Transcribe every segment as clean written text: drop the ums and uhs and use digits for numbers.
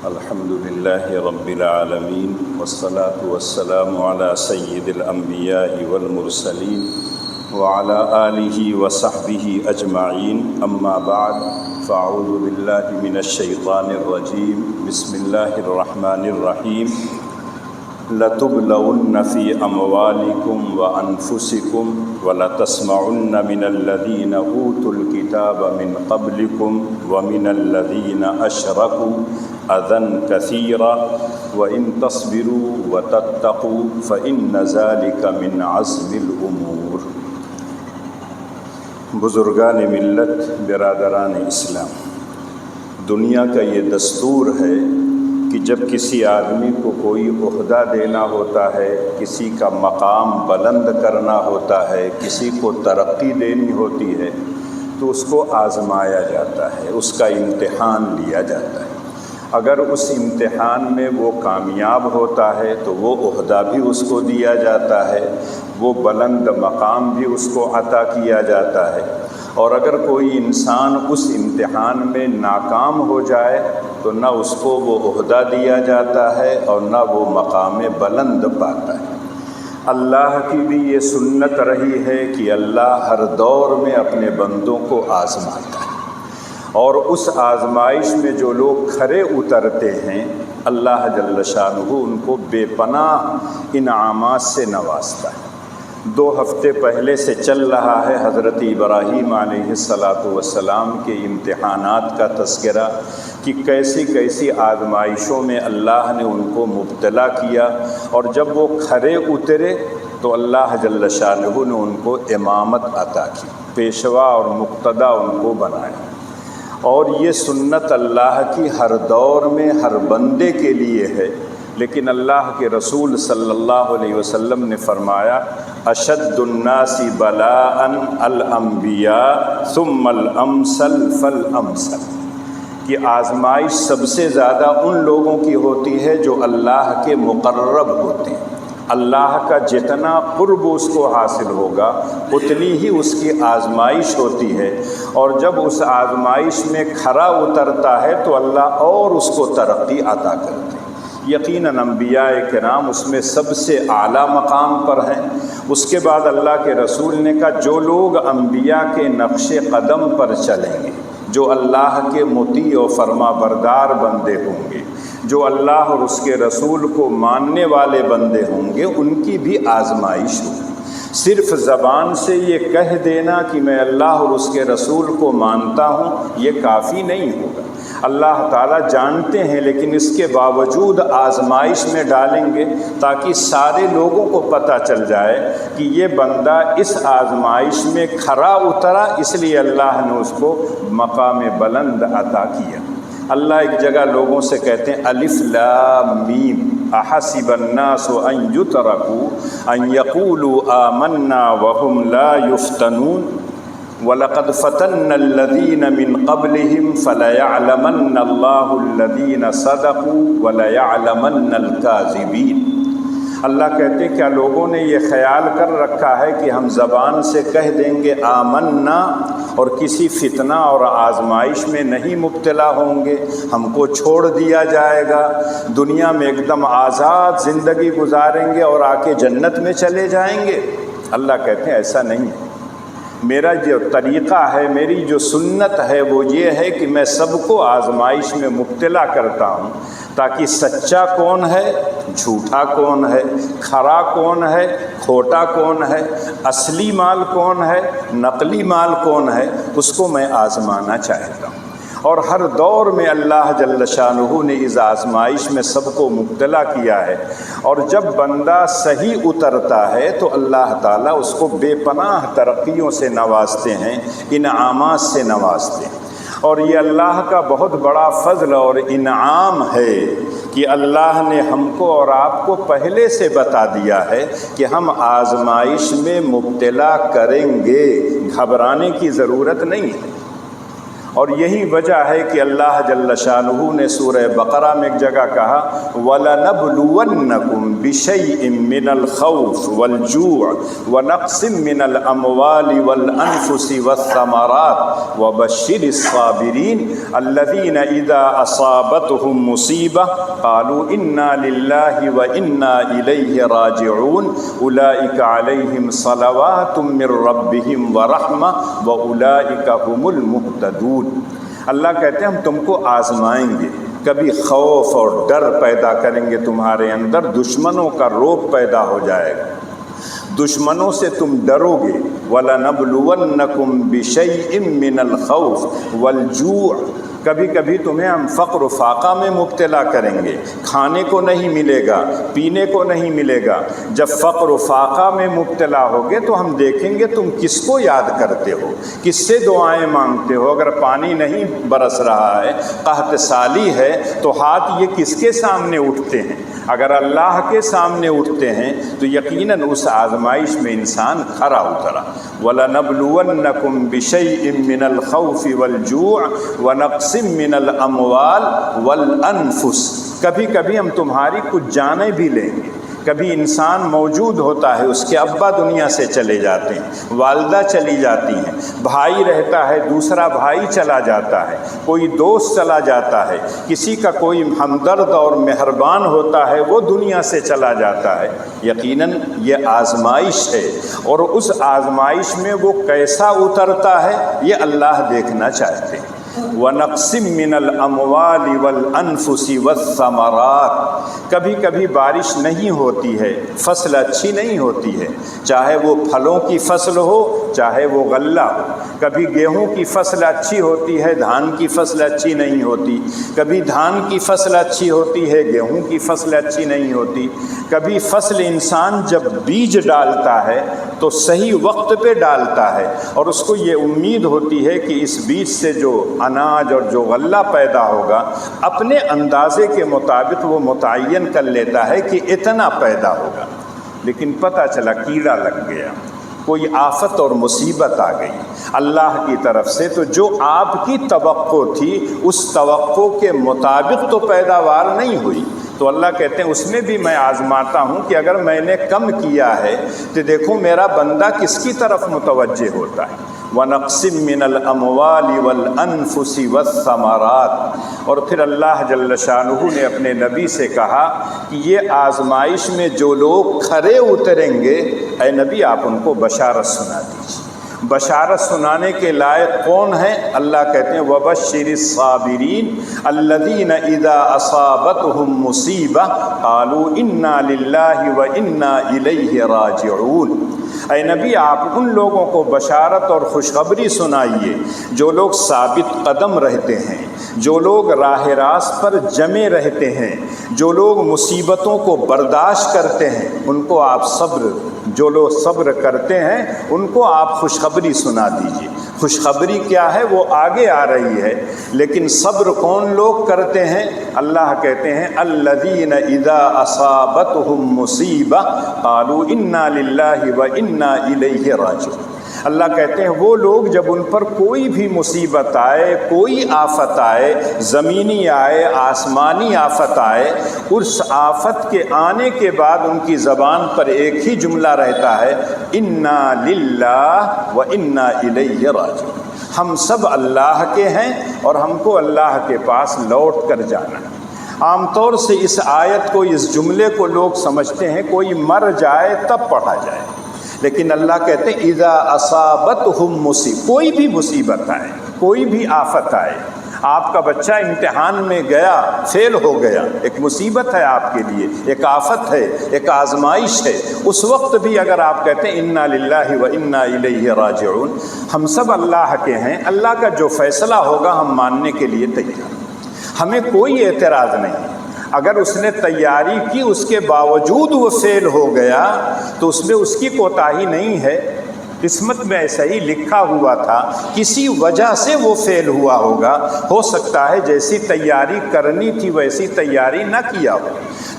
الحمد لله رب العالمين والصلاة والسلام على سيد الأنبياء والمرسلين وعلى آله وصحبه أجمعين أما بعد فأعوذ بالله من الشيطان الرجيم بسم الله الرحمن الرحيم لَتُبْلَوُنَّ فِي أَمْوَالِكُمْ وَأَنفُسِكُمْ وَلَتَسْمَعُنَّ مِنَ الَّذِينَ أُوتُوا الْكِتَابَ مِنْ قَبْلِكُمْ وَمِنَ الَّذِينَ أَشْرَكُوا أَذًى كَثِيرًا وَإِن تَصْبِرُوا وَتَتَّقُوا فَإِنَّ ذَلِكَ مِنْ عَزْمِ الْأُمُورِ۔ بزرگان ملت، برادران اسلام، دنیا کا یہ دستور ہے کہ جب کسی آدمی کو کوئی عہدہ دینا ہوتا ہے، کسی کا مقام بلند کرنا ہوتا ہے، کسی کو ترقی دینی ہوتی ہے تو اس کو آزمایا جاتا ہے، اس کا امتحان لیا جاتا ہے۔ اگر اس امتحان میں وہ کامیاب ہوتا ہے تو وہ عہدہ بھی اس کو دیا جاتا ہے، وہ بلند مقام بھی اس کو عطا کیا جاتا ہے، اور اگر کوئی انسان اس امتحان میں ناکام ہو جائے تو نہ اس کو وہ عہدہ دیا جاتا ہے اور نہ وہ مقام بلند پاتا ہے۔ اللہ کی بھی یہ سنت رہی ہے کہ اللہ ہر دور میں اپنے بندوں کو آزماتا ہے، اور اس آزمائش میں جو لوگ کھرے اترتے ہیں اللہ جل شانہ ان کو بے پناہ انعامات سے نوازتا ہے۔ 2 ہفتے پہلے سے چل رہا ہے حضرت ابراہیم علیہ السلام کے امتحانات کا تذکرہ کہ کیسی کیسی آزمائشوں میں اللہ نے ان کو مبتلا کیا، اور جب وہ کھرے اترے تو اللہ جل شانہ نے ان کو امامت عطا کی، پیشوا اور مقتدی ان کو بنایا۔ اور یہ سنت اللہ کی ہر دور میں ہر بندے کے لیے ہے، لیکن اللہ کے رسول صلی اللہ علیہ وسلم نے فرمایا اشد الناس بلاء الانبیاء ثم الامثل فالامثل، کہ آزمائش سب سے زیادہ ان لوگوں کی ہوتی ہے جو اللہ کے مقرب ہوتے ہیں۔ اللہ کا جتنا قرب اس کو حاصل ہوگا اتنی ہی اس کی آزمائش ہوتی ہے، اور جب اس آزمائش میں کھرا اترتا ہے تو اللہ اور اس کو ترقی عطا کرتے ہیں۔ یقیناً انبیاء کرام اس میں سب سے اعلیٰ مقام پر ہیں۔ اس کے بعد اللہ کے رسول نے کہا جو لوگ انبیاء کے نقش قدم پر چلیں گے، جو اللہ کے مطیع و فرما بردار بندے ہوں گے، جو اللہ اور اس کے رسول کو ماننے والے بندے ہوں گے، ان کی بھی آزمائش ہوگی۔ صرف زبان سے یہ کہہ دینا کہ میں اللہ اور اس کے رسول کو مانتا ہوں یہ کافی نہیں ہوگا۔ اللہ تعالیٰ جانتے ہیں، لیکن اس کے باوجود آزمائش میں ڈالیں گے تاکہ سارے لوگوں کو پتہ چل جائے کہ یہ بندہ اس آزمائش میں کھرا اترا، اس لیے اللہ نے اس کو مقام بلند عطا کیا۔ اللہ ایک جگہ لوگوں سے کہتے ہیں الف لام میم احسب الناس ان یترکوا ان یقولوا آمنا وهم لا یفتنون وَلَقَدْ فَتَنَّ الَّذِينَ مِنْ قَبْلِهِمْ فَلَيَعْلَمَنَّ اللَّهُ الَّذِينَ صَدَقُوا وَلَيَعْلَمَنَّ الْكَاذِبِينَ۔ اللہ کہتے ہیں کیا لوگوں نے یہ خیال کر رکھا ہے کہ ہم زبان سے کہہ دیں گے آمنا اور کسی فتنہ اور آزمائش میں نہیں مبتلا ہوں گے، ہم کو چھوڑ دیا جائے گا، دنیا میں ایک دم آزاد زندگی گزاریں گے اور آ کے جنت میں چلے جائیں گے؟ اللہ کہتے ہیں ایسا نہیں ہے۔ میرا جو طریقہ ہے، میری جو سنت ہے وہ یہ ہے کہ میں سب کو آزمائش میں مبتلا کرتا ہوں تاکہ سچا کون ہے، جھوٹا کون ہے، کھرا کون ہے، کھوٹا کون ہے، اصلی مال کون ہے، نقلی مال کون ہے، اس کو میں آزمانا چاہتا ہوں۔ اور ہر دور میں اللہ جل شانہ نے اس آزمائش میں سب کو مبتلا کیا ہے، اور جب بندہ صحیح اترتا ہے تو اللہ تعالیٰ اس کو بے پناہ ترقیوں سے نوازتے ہیں، انعامات سے نوازتے ہیں۔ اور یہ اللہ کا بہت بڑا فضل اور انعام ہے کہ اللہ نے ہم کو اور آپ کو پہلے سے بتا دیا ہے کہ ہم آزمائش میں مبتلا کریں گے، گھبرانے کی ضرورت نہیں ہے۔ اور یہی وجہ ہے کہ اللہ جل شانہ نے سورہ بقرہ میں ایک جگہ کہا وَلَنَبْلُوَنَّكُمْ بِشَيْءٍ مِّنَ الْخَوْفِ وَالْجُوعِ وَنَقْصٍ مِّنَ الْأَمْوَالِ وَالْأَنفُسِ وَالثَّمَرَاتِ وَبَشِّرِ الصَّابِرِينَ الَّذِينَ إِذَا أَصَابَتْهُم مُّصِيبَةٌ قَالُوا إِنَّا لِلَّهِ وَإِنَّا إِلَيْهِ رَاجِعُونَ أُولَٰئِكَ عَلَيْهِمْ صَلَوَاتٌ مِّن رَّبِّهِمْ وَرَحْمَةٌ وَأُولَٰئِكَ هُمُ الْمُهْتَدُونَ۔ اللہ کہتے ہیں ہم تم کو آزمائیں گے، کبھی خوف اور ڈر پیدا کریں گے تمہارے اندر، دشمنوں کا رعب پیدا ہو جائے گا، دشمنوں سے تم ڈرو گے۔ وَلَنَبْلُوَنَّكُمْ بِشَيْءٍ مِّنَ الْخَوْفِ وَالْجُوعِ، کبھی کبھی تمہیں ہم فقر و فاقہ میں مبتلا کریں گے، کھانے کو نہیں ملے گا، پینے کو نہیں ملے گا۔ جب فقر و فاقہ میں مبتلا ہوگے تو ہم دیکھیں گے تم کس کو یاد کرتے ہو، کس سے دعائیں مانگتے ہو۔ اگر پانی نہیں برس رہا ہے، قحط سالی ہے، تو ہاتھ یہ کس کے سامنے اٹھتے ہیں؟ اگر اللہ کے سامنے اٹھتے ہیں تو یقیناً اس آزمائش میں انسان کھرا اترا۔ وَلَنَبْلُوَنَّكُمْ بِشَيْءٍ مِّنَ الْخَوْفِ وَالْجُوعِ وَنَقْصٍ مِّنَ الْأَمْوَالِ وَالْأَنفُسِ، کبھی کبھی ہم تمہاری کچھ جانیں بھی لیں گے۔ کبھی انسان موجود ہوتا ہے، اس کے ابا دنیا سے چلے جاتے ہیں، والدہ چلی جاتی ہیں، بھائی رہتا ہے، دوسرا بھائی چلا جاتا ہے، کوئی دوست چلا جاتا ہے، کسی کا کوئی ہمدرد اور مہربان ہوتا ہے وہ دنیا سے چلا جاتا ہے۔ یقیناً یہ آزمائش ہے، اور اس آزمائش میں وہ کیسا اترتا ہے یہ اللہ دیکھنا چاہتے ہیں۔ وَنَقْصٍ مِّنَ الْأَمْوَالِ وَالْأَنفُسِ وَالثَّمَرَاتِ، کبھی کبھی بارش نہیں ہوتی ہے، فصل اچھی نہیں ہوتی ہے، چاہے وہ پھلوں کی فصل ہو چاہے وہ غلہ ہو۔ کبھی گیہوں کی فصل اچھی ہوتی ہے، دھان کی فصل اچھی نہیں ہوتی، کبھی دھان کی فصل اچھی ہوتی ہے، گیہوں کی فصل اچھی نہیں ہوتی۔ کبھی فصل انسان جب بیج ڈالتا ہے تو صحیح وقت پہ ڈالتا ہے، اور اس کو یہ امید ہوتی ہے کہ اس بیج سے جو اناج اور جو غلہ پیدا ہوگا اپنے اندازے کے مطابق وہ متعین کر لیتا ہے کہ اتنا پیدا ہوگا، لیکن پتہ چلا کیڑا لگ گیا، کوئی آفت اور مصیبت آ گئی اللہ کی طرف سے، تو جو آپ کی توقع تھی اس توقع کے مطابق تو پیداوار نہیں ہوئی، تو اللہ کہتے ہیں اس میں بھی میں آزماتا ہوں کہ اگر میں نے کم کیا ہے تو دیکھو میرا بندہ کس کی طرف متوجہ ہوتا ہے۔ وَنَقْصٍ مِّنَ الْأَمْوَالِ وَالْأَنفُسِ وَالثَّمَرَاتِ، اور پھر اللہ جل شانہ نے اپنے نبی سے کہا کہ یہ آزمائش میں جو لوگ کھرے اتریں گے، اے نبی آپ ان کو بشارت سنا دیجیے۔ بشارت سنانے کے لائق کون ہیں؟ اللہ کہتے ہیں وَبَشِّرِ الصَّابِرِينَ الَّذِينَ إِذَا أَصَابَتْهُم مُّصِيبَةٌ قَالُوا إِنَّا لِلَّهِ وَإِنَّا إِلَيْهِ رَاجِعُونَ۔ اے نبی آپ ان لوگوں کو بشارت اور خوشخبری سنائیے جو لوگ ثابت قدم رہتے ہیں، جو لوگ راہ راست پر جمے رہتے ہیں، جو لوگ مصیبتوں کو برداشت کرتے ہیں، ان کو آپ جو لوگ صبر کرتے ہیں ان کو آپ خوشخبری سنا دیجیے۔ خوشخبری کیا ہے وہ آگے آ رہی ہے، لیکن صبر کون لوگ کرتے ہیں؟ اللہ کہتے ہیں الذین اذا اصابتهم مصیبہ قالوا انا للہ وانا الیہ راجعون۔ اللہ کہتے ہیں وہ لوگ جب ان پر کوئی بھی مصیبت آئے، کوئی آفت آئے، زمینی آئے، آسمانی آفت آئے، اس آفت کے آنے کے بعد ان کی زبان پر ایک ہی جملہ رہتا ہے انا للہ وانا الیہ راجعون۔ ہم سب اللہ کے ہیں اور ہم کو اللہ کے پاس لوٹ کر جانا ہے۔ عام طور سے اس آیت کو، اس جملے کو لوگ سمجھتے ہیں کوئی مر جائے تب پڑھا جائے، لیکن اللہ کہتے ہیں اذا اصابتہم مصیبہ، کوئی بھی مصیبت آئے، کوئی بھی آفت آئے، آپ کا بچہ امتحان میں گیا فیل ہو گیا، ایک مصیبت ہے آپ کے لیے، ایک آفت ہے، ایک آزمائش ہے، اس وقت بھی اگر آپ کہتے ہیں انا للہ و انا الیہ راجعون، ہم سب اللہ کے ہیں، اللہ کا جو فیصلہ ہوگا ہم ماننے کے لیے تیار، ہمیں کوئی اعتراض نہیں۔ اگر اس نے تیاری کی اس کے باوجود وہ فیل ہو گیا تو اس میں اس کی کوتاہی نہیں ہے، قسمت میں ایسا ہی لکھا ہوا تھا، کسی وجہ سے وہ فیل ہوا ہوگا، ہو سکتا ہے جیسی تیاری کرنی تھی ویسی تیاری نہ کیا ہو۔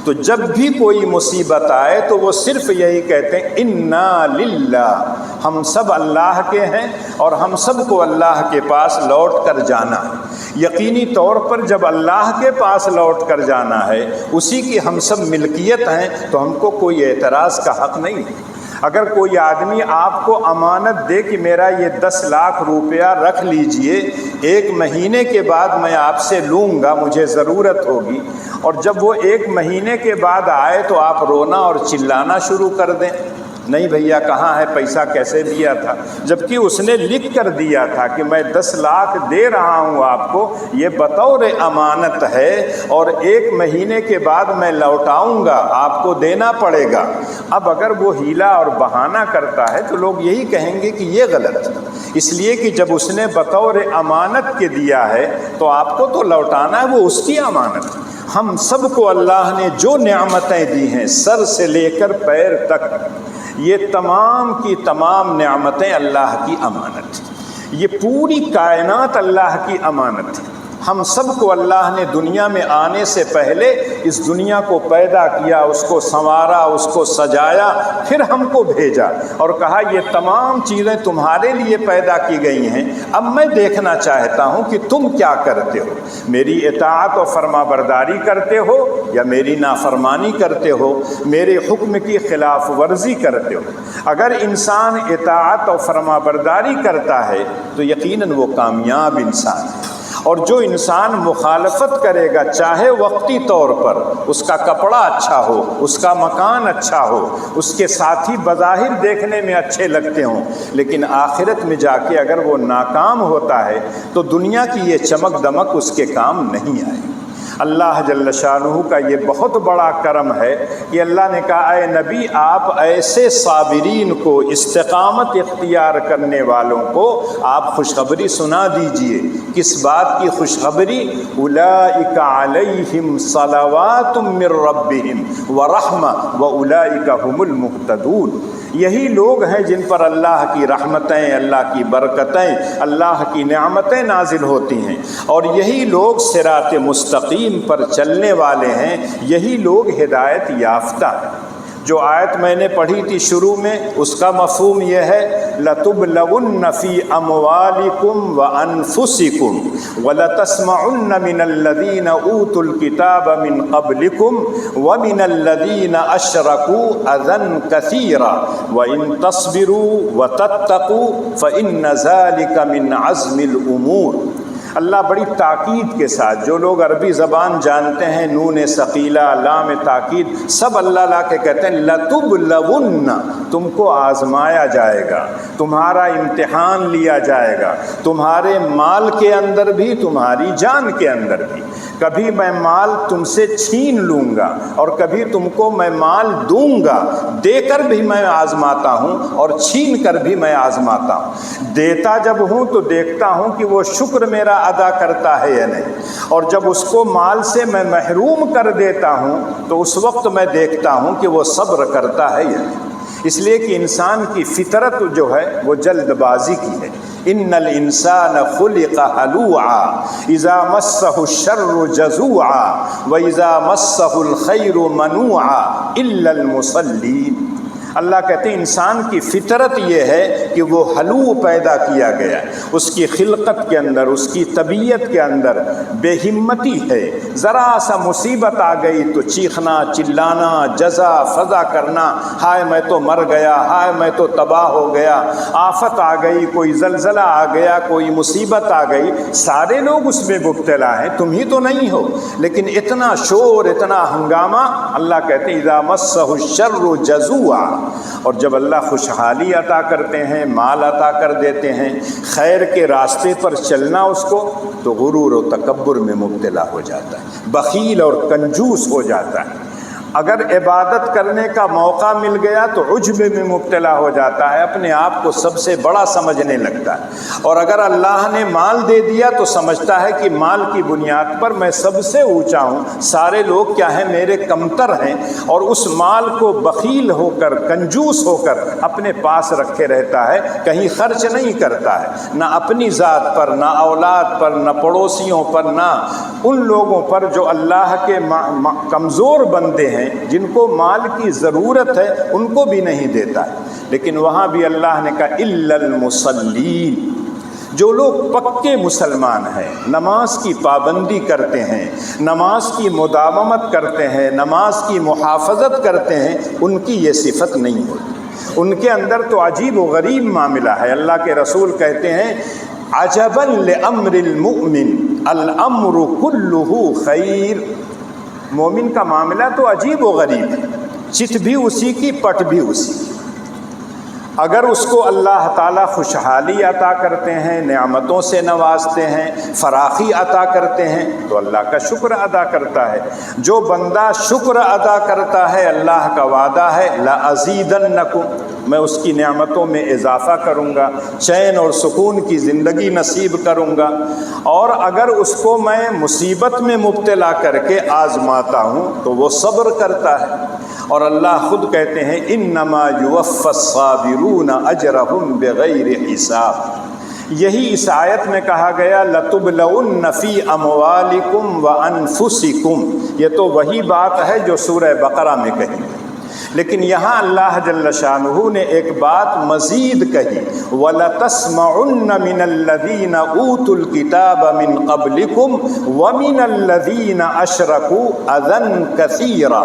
تو جب بھی کوئی مصیبت آئے تو وہ صرف یہی کہتے ہیں انا للہ، ہم سب اللہ کے ہیں اور ہم سب کو اللہ کے پاس لوٹ کر جانا ہے۔ یقینی طور پر جب اللہ کے پاس لوٹ کر جانا ہے، اسی کی ہم سب ملکیت ہیں، تو ہم کو کوئی اعتراض کا حق نہیں ہے۔ اگر کوئی آدمی آپ کو امانت دے کہ میرا یہ 10 لاکھ روپیہ رکھ لیجئے، 1 مہینے کے بعد میں آپ سے لوں گا، مجھے ضرورت ہوگی، اور جب وہ 1 مہینے کے بعد آئے تو آپ رونا اور چلانا شروع کر دیں، نہیں بھیا کہاں ہے پیسہ، کیسے دیا تھا، جبکہ اس نے لکھ کر دیا تھا کہ میں 10 لاکھ دے رہا ہوں آپ کو، یہ بطور امانت ہے اور 1 مہینے کے بعد میں لوٹاؤں گا، آپ کو دینا پڑے گا۔ اب اگر وہ ہیلا اور بہانہ کرتا ہے تو لوگ یہی کہیں گے کہ یہ غلط، اس لیے کہ جب اس نے بطور امانت کے دیا ہے تو آپ کو تو لوٹانا ہے، وہ اس کی امانت۔ ہم سب کو اللہ نے جو نعمتیں دی ہیں سر سے لے کر پیر تک، یہ تمام کی تمام نعمتیں اللہ کی امانت ہیں، یہ پوری کائنات اللہ کی امانت ہے۔ ہم سب کو اللہ نے دنیا میں آنے سے پہلے اس دنیا کو پیدا کیا، اس کو سنوارا، اس کو سجایا، پھر ہم کو بھیجا اور کہا یہ تمام چیزیں تمہارے لیے پیدا کی گئی ہیں، اب میں دیکھنا چاہتا ہوں کہ تم کیا کرتے ہو، میری اطاعت و فرما برداری کرتے ہو یا میری نافرمانی کرتے ہو، میرے حکم کی خلاف ورزی کرتے ہو۔ اگر انسان اطاعت و فرما برداری کرتا ہے تو یقیناً وہ کامیاب انسان ہے، اور جو انسان مخالفت کرے گا چاہے وقتی طور پر اس کا کپڑا اچھا ہو، اس کا مکان اچھا ہو، اس کے ساتھی بظاہر دیکھنے میں اچھے لگتے ہوں، لیکن آخرت میں جا کے اگر وہ ناکام ہوتا ہے تو دنیا کی یہ چمک دمک اس کے کام نہیں آئے۔ اللہ جل شانہ کا یہ بہت بڑا کرم ہے کہ اللہ نے کہا اے نبی آپ ایسے صابرین کو، استقامت اختیار کرنے والوں کو آپ خوشخبری سنا دیجئے۔ کس بات کی خوشخبری؟ اولئک علیہم صلوات من ربہم ورحمہ واولئک هم المہتدون، یہی لوگ ہیں جن پر اللہ کی رحمتیں، اللہ کی برکتیں، اللہ کی نعمتیں نازل ہوتی ہیں، اور یہی لوگ صراط مستقیم پر چلنے والے ہیں، یہی لوگ ہدایت یافتہ ہیں۔ جو آیت میں نے پڑھی تھی شروع میں، اس کا مفہوم یہ ہے لَتُبْلَوُنَّ فِي أَمْوَالِكُمْ وَأَنفُسِكُمْ وَلَتَسْمَعُنَّ مِنَ الَّذِينَ أُوتُوا الْكِتَابَ مِنْ قَبْلِكُمْ وَمِنَ الَّذِينَ أَشْرَكُوا أَذًى كَثِيرًا وَإِن تَصْبِرُوا وَتَتَّقُوا فَإِنَّ ذَلِكَ مِنْ عَزْمِ الْأُمُورِ۔ اللہ بڑی تاکید کے ساتھ، جو لوگ عربی زبان جانتے ہیں، نون ثقیلہ، لام تاکید، سب اللہ لا کے کہتے ہیں لَتُبْلَوُنَّ، تم کو آزمایا جائے گا، تمہارا امتحان لیا جائے گا، تمہارے مال کے اندر بھی، تمہاری جان کے اندر بھی۔ کبھی میں مال تم سے چھین لوں گا اور کبھی تم کو میں مال دوں گا، دے کر بھی میں آزماتا ہوں اور چھین کر بھی میں آزماتا ہوں۔ دیتا جب ہوں تو دیکھتا ہوں کہ وہ شکر میرا ادا کرتا ہے یا نہیں، اور جب اس کو مال سے میں محروم کر دیتا ہوں تو اس وقت میں دیکھتا ہوں کہ وہ صبر کرتا ہے یا نہیں۔ اس لیے کہ انسان کی فطرت جو ہے وہ جلد بازی کی ہے۔ ان الانسان خلق ہلوعا اذا مسہ الشر جزوعا واذا مسہ الخیر منوعا الا المصلین۔ اللہ کہتے ہیں انسان کی فطرت یہ ہے کہ وہ ہلو پیدا کیا گیا ہے، اس کی خلقت کے اندر، اس کی طبیعت کے اندر بے ہمتی ہے، ذرا سا مصیبت آ گئی تو چیخنا، چلانا، جزا فضا کرنا، ہائے میں تو مر گیا، ہائے میں تو تباہ ہو گیا، آفت آ گئی، کوئی زلزلہ آ گیا، کوئی مصیبت آ گئی، سارے لوگ اس میں مبتلا ہیں، تم ہی تو نہیں ہو، لیکن اتنا شور، اتنا ہنگامہ۔ اللہ کہتے ہیں اذا مسہ الشر جزوعا، اور جب اللہ خوشحالی عطا کرتے ہیں، مال عطا کر دیتے ہیں، خیر کے راستے پر چلنا اس کو، تو غرور و تکبر میں مبتلا ہو جاتا ہے، بخیل اور کنجوس ہو جاتا ہے۔ اگر عبادت کرنے کا موقع مل گیا تو عجب میں مبتلا ہو جاتا ہے، اپنے آپ کو سب سے بڑا سمجھنے لگتا ہے، اور اگر اللہ نے مال دے دیا تو سمجھتا ہے کہ مال کی بنیاد پر میں سب سے اونچا ہوں، سارے لوگ کیا ہیں میرے کمتر ہیں، اور اس مال کو بخیل ہو کر کنجوس ہو کر اپنے پاس رکھے رہتا ہے، کہیں خرچ نہیں کرتا ہے، نہ اپنی ذات پر، نہ اولاد پر، نہ پڑوسیوں پر، نہ ان لوگوں پر جو اللہ کے کمزور بندے ہیں جن کو مال کی ضرورت ہے، ان کو بھی نہیں دیتا ہے۔ لیکن وہاں بھی اللہ نے کہا الا المصلین، جو لوگ پکے مسلمان ہیں، نماز کی پابندی کرتے ہیں، نماز کی مداومت کرتے ہیں، نماز کی محافظت کرتے ہیں، ان کی یہ صفت نہیں ہوتی۔ ان کے اندر تو عجیب و غریب معاملہ ہے۔ اللہ کے رسول کہتے ہیں عجبا لامر المؤمن الامر کلہ خیر، مومن کا معاملہ تو عجیب و غریب ہے، چت بھی اسی کی، پٹ بھی اسی کی۔ اگر اس کو اللہ تعالیٰ خوشحالی عطا کرتے ہیں، نعمتوں سے نوازتے ہیں، فراخی عطا کرتے ہیں تو اللہ کا شکر ادا کرتا ہے۔ جو بندہ شکر ادا کرتا ہے، اللہ کا وعدہ ہے لَأَزِيدَنَّكُمْ، میں اس کی نعمتوں میں اضافہ کروں گا، چین اور سکون کی زندگی نصیب کروں گا۔ اور اگر اس کو میں مصیبت میں مبتلا کر کے آزماتا ہوں تو وہ صبر کرتا ہے، اور اللہ خود کہتے ہیں انما یوفی الصابرون اجرہم بغیر حساب۔ یہی اس آیت میں کہا گیا لَتُبْلَوُنَّ فِي أَمْوَالِكُمْ وَأَنفُسِكُمْ، یہ تو وہی بات ہے جو سورہ بقرہ میں کہی، لیکن یہاں اللہ جل شانہ نے ایک بات مزید کہی وَلَتَسْمَعُنَّ مِنَ الَّذِينَ أُوتُوا الْكِتَابَ مِنْ قَبْلِكُمْ وَمِنَ الَّذِينَ أَشْرَكُوا أَذًى كَثِيرًا،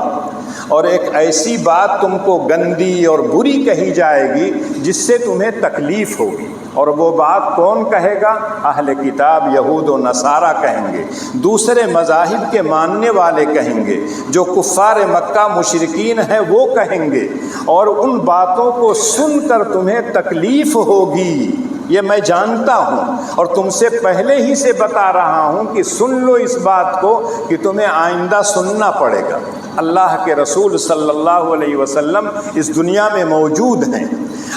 اور ایک ایسی بات تم کو گندی اور بری کہی جائے گی جس سے تمہیں تکلیف ہوگی، اور وہ بات کون کہے گا؟ اہل کتاب یہود و نصارہ کہیں گے، دوسرے مذاہب کے ماننے والے کہیں گے، جو کفار مکہ مشرکین ہیں وہ کہیں گے، اور ان باتوں کو سن کر تمہیں تکلیف ہوگی، یہ میں جانتا ہوں، اور تم سے پہلے ہی سے بتا رہا ہوں کہ سن لو اس بات کو کہ تمہیں آئندہ سننا پڑے گا۔ اللہ کے رسول صلی اللہ علیہ وسلم اس دنیا میں موجود ہیں،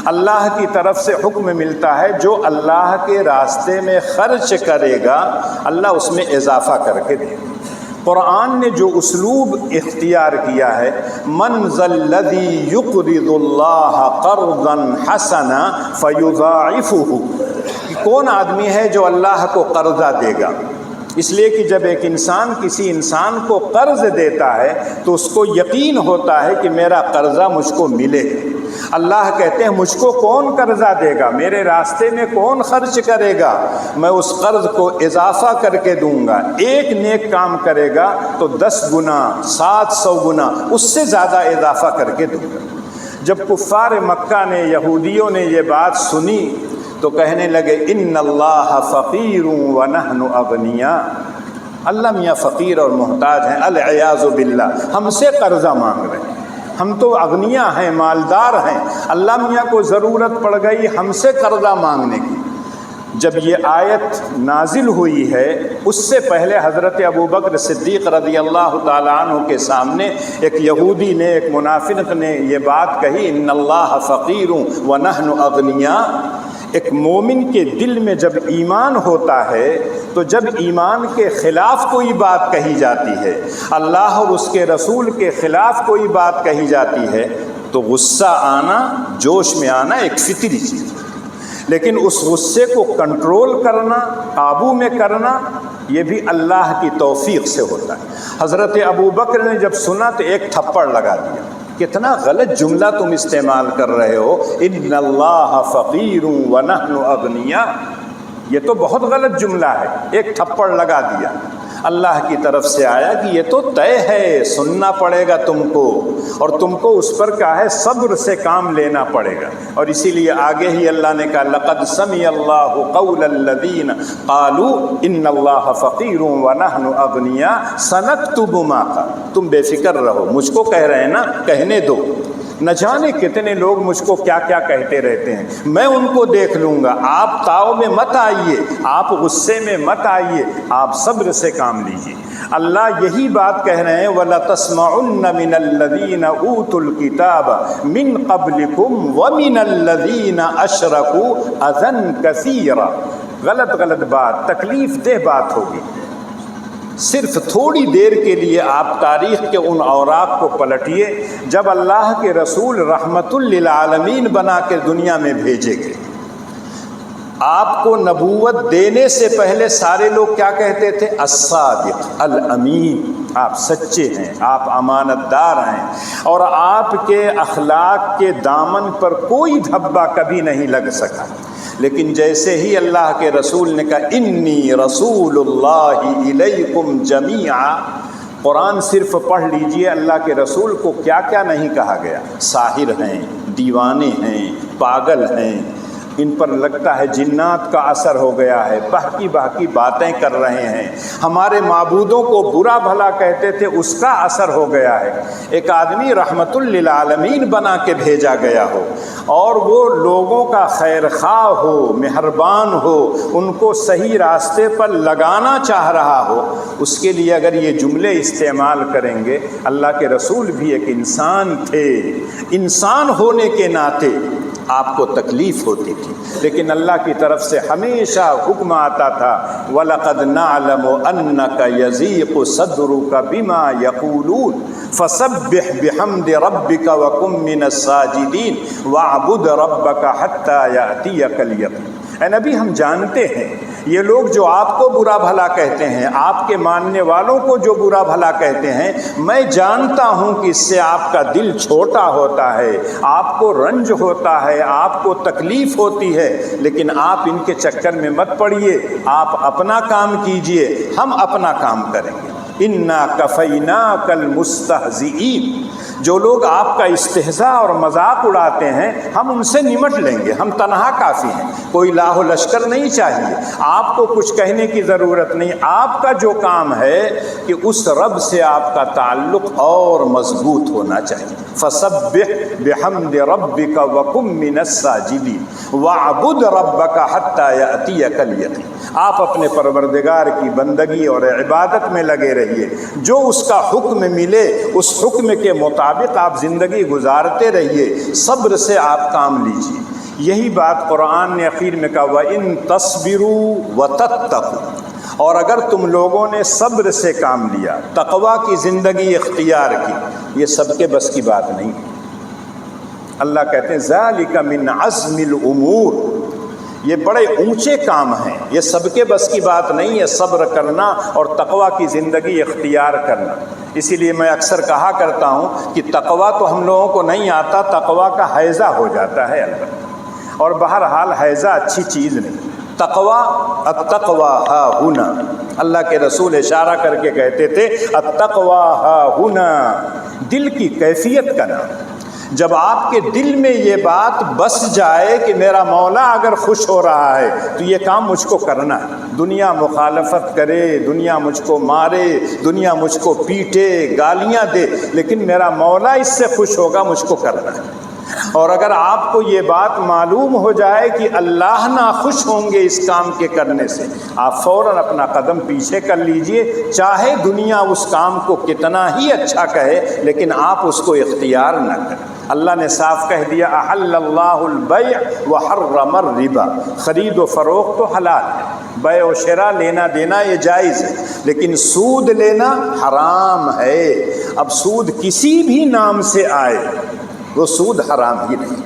اللہ کی طرف سے حکم ملتا ہے جو اللہ کے راستے میں خرچ کرے گا اللہ اس میں اضافہ کر کے دے گا۔ قرآن نے جو اسلوب اختیار کیا ہے من ذا الذی یقرض اللہ قرضا حسنا فیضاعفہ، کون آدمی ہے جو اللہ کو قرضہ دے گا؟ اس لیے کہ جب ایک انسان کسی انسان کو قرض دیتا ہے تو اس کو یقین ہوتا ہے کہ میرا قرضہ مجھ کو ملے۔ اللہ کہتے ہیں مجھ کو کون قرضہ دے گا، میرے راستے میں کون خرچ کرے گا، میں اس قرض کو اضافہ کر کے دوں گا۔ ایک نیک کام کرے گا تو 10 گنا 700 گنا اس سے زیادہ اضافہ کر کے دوں گا۔ جب کفار مکہ نے، یہودیوں نے یہ بات سنی تو کہنے لگے ان اللہ فقیر ونحن اغنیاء، اللہ میاں فقیر اور محتاج ہیں، العیاذ باللہ، ہم سے قرضہ مانگ رہے ہیں، ہم تو اغنیاء ہیں، مالدار ہیں، اللہ میاں کو ضرورت پڑ گئی ہم سے قرضہ مانگنے کی۔ جب یہ آیت نازل ہوئی ہے اس سے پہلے حضرت ابوبکر صدیق رضی اللہ تعالیٰ عنہ کے سامنے ایک یہودی نے، ایک منافق نے یہ بات کہی ان اللہ فقیر ونحن اغنیاء۔ ایک مومن کے دل میں جب ایمان ہوتا ہے تو جب ایمان کے خلاف کوئی بات کہی جاتی ہے، اللہ اور اس کے رسول کے خلاف کوئی بات کہی جاتی ہے تو غصہ آنا، جوش میں آنا ایک فطری چیز ہے، لیکن اس غصے کو کنٹرول کرنا، قابو میں کرنا، یہ بھی اللہ کی توفیق سے ہوتا ہے۔ حضرت ابوبکر نے جب سنا تو ایک تھپڑ لگا دیا، کتنا غلط جملہ تم استعمال کر رہے ہو، ان اللہ فقیر ونحن اغنیاء، یہ تو بہت غلط جملہ ہے، ایک تھپڑ لگا دیا۔ اللہ کی طرف سے آیا کہ یہ تو طے ہے، سننا پڑے گا تم کو، اور تم کو اس پر کیا ہے صبر سے کام لینا پڑے گا۔ اور اسی لیے آگے ہی اللہ نے کہا لقد سمع اللہ قول الذین قالوا ان اللہ فقیر ونحن اغنیاء سنکتب ما قالوا، تم بے فکر رہو، مجھ کو کہہ رہے ہیں نا، کہنے دو، نہ جانے کتنے لوگ مجھ کو کیا کیا کہتے رہتے ہیں، میں ان کو دیکھ لوں گا۔ آپ تاؤ میں مت آئیے، آپ غصے میں مت آئیے، آپ صبر سے کام لیجیے۔ اللہ یہی بات کہہ رہے ہیں وَلَتَسْمَعُنَّ مِنَ الَّذِينَ أُوتُوا الْكِتَابَ مِنْ قَبْلِكُمْ وَمِنَ الَّذِينَ أَشْرَكُوا أَذًى كَثِيرًا۔ غلط بات، تکلیف دہ بات ہوگی۔ صرف تھوڑی دیر کے لیے آپ تاریخ کے ان اوراق کو پلٹیے جب اللہ کے رسول رحمت للعالمین بنا کے دنیا میں بھیجے گئے۔ آپ کو نبوت دینے سے پہلے سارے لوگ کیا کہتے تھے؟ الصادق الامین، آپ سچے ہیں، آپ امانت دار ہیں، اور آپ کے اخلاق کے دامن پر کوئی دھبا کبھی نہیں لگ سکا۔ لیکن جیسے ہی اللہ کے رسول نے کہا انی رسول اللہ الیکم جمیعا، قرآن صرف پڑھ لیجئے، اللہ کے رسول کو کیا کیا نہیں کہا گیا۔ ساحر ہیں، دیوانے ہیں، پاگل ہیں، ان پر لگتا ہے جنات کا اثر ہو گیا ہے، بہکی بہکی باتیں کر رہے ہیں، ہمارے معبودوں کو برا بھلا کہتے تھے، اس کا اثر ہو گیا ہے۔ ایک آدمی رحمت للعالمین بنا کے بھیجا گیا ہو اور وہ لوگوں کا خیر خواہ ہو، مہربان ہو، ان کو صحیح راستے پر لگانا چاہ رہا ہو، اس کے لیے اگر یہ جملے استعمال کریں گے، اللہ کے رسول بھی ایک انسان تھے، انسان ہونے کے ناطے آپ کو تکلیف ہوتی تھی، لیکن اللہ کی طرف سے ہمیشہ حکم آتا تھا وَلَقَدْ نَعْلَمُ أَنَّكَ يَضِيقُ صَدْرُكَ بِمَا يَقُولُونَ فَسَبِّحْ بِحَمْدِ رَبِّكَ وَكُن مِّنَ السَّاجِدِينَ وَاعْبُدْ رَبَّكَ حَتَّى يَأْتِيَكَ الْيَقِينُ۔ اے نبی، ہم جانتے ہیں یہ لوگ جو آپ کو برا بھلا کہتے ہیں، آپ کے ماننے والوں کو جو برا بھلا کہتے ہیں، میں جانتا ہوں کہ اس سے آپ کا دل چھوٹا ہوتا ہے، آپ کو رنج ہوتا ہے، آپ کو تکلیف ہوتی ہے، لیکن آپ ان کے چکر میں مت پڑیے، آپ اپنا کام کیجئے، ہم اپنا کام کریں گے۔ اِنَّا كَفَيْنَاكَ الْمُسْتَهْزِئِينَ، جو لوگ آپ کا استہزاء اور مذاق اڑاتے ہیں، ہم ان سے نمٹ لیں گے، ہم تنہا کافی ہیں، کوئی لاہ و لشکر نہیں چاہیے، آپ کو کچھ کہنے کی ضرورت نہیں، آپ کا جو کام ہے کہ اس رب سے آپ کا تعلق اور مضبوط ہونا چاہیے۔ فَسَبِّحْ بِحَمْدِ رَبِّكَ وَكُن مِّنَ السَّاجِدِينَ وَاعْبُدْ رَبَّكَ حَتَّى يَأْتِيَكَ الْيَقِينُ۔ آپ اپنے پروردگار کی بندگی اور عبادت میں لگے رہیے، جو اس کا حکم ملے اس حکم کے مطابق آپ زندگی گزارتے رہیے، صبر سے آپ کام لیجیے۔ یہی بات قرآن نے اخیر میں کہا وَإِن تَصْبِرُوا وَتَتَّقُوا، اور اگر تم لوگوں نے صبر سے کام لیا، تقوی کی زندگی اختیار کی، یہ سب کے بس کی بات نہیں۔ اللہ کہتے ہیں ذَلِكَ مِنْ عَزْمِ الْأُمُورِ، یہ بڑے اونچے کام ہیں، یہ سب کے بس کی بات نہیں ہے، صبر کرنا اور تقوی کی زندگی اختیار کرنا۔ اسی لیے میں اکثر کہا کرتا ہوں کہ تقوی تو ہم لوگوں کو نہیں آتا، تقوی کا حیضہ ہو جاتا ہے البتہ، اور بہرحال حیضہ اچھی چیز نہیں۔ تقوی التقوی ہا ہنا، اللہ کے رسول اشارہ کر کے کہتے تھے التقوی ہا ہنا، دل کی کیفیت کا نام۔ جب آپ کے دل میں یہ بات بس جائے کہ میرا مولا اگر خوش ہو رہا ہے تو یہ کام مجھ کو کرنا ہے، دنیا مخالفت کرے، دنیا مجھ کو مارے، دنیا مجھ کو پیٹے، گالیاں دے، لیکن میرا مولا اس سے خوش ہوگا، مجھ کو کرنا ہے۔ اور اگر آپ کو یہ بات معلوم ہو جائے کہ اللہ ناخوش ہوں گے اس کام کے کرنے سے، آپ فوراً اپنا قدم پیچھے کر لیجئے، چاہے دنیا اس کام کو کتنا ہی اچھا کہے، لیکن آپ اس کو اختیار نہ کریں۔ اللہ نے صاف کہہ دیا احل اللہ البیع وحرم الربا، خرید و فروخت تو حلال ہے، بیع و شراء لینا دینا یہ جائز ہے، لیکن سود لینا حرام ہے۔ اب سود کسی بھی نام سے آئے وہ سود حرام ہی نہیں،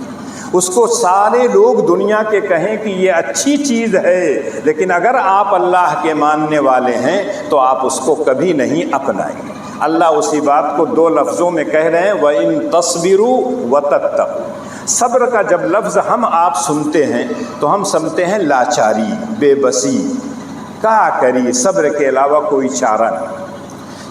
اس کو سارے لوگ دنیا کے کہیں کہ یہ اچھی چیز ہے، لیکن اگر آپ اللہ کے ماننے والے ہیں تو آپ اس کو کبھی نہیں اپنائیں گے۔ اللہ اسی بات کو دو لفظوں میں کہہ رہے ہیں وَإِن تَصْبِرُوا وَتَتَّقُوا۔ صبر کا جب لفظ ہم آپ سنتے ہیں تو ہم سمجھتے ہیں لاچاری، بے بسی، کیا کری، صبر کے علاوہ کوئی چارہ نہیں۔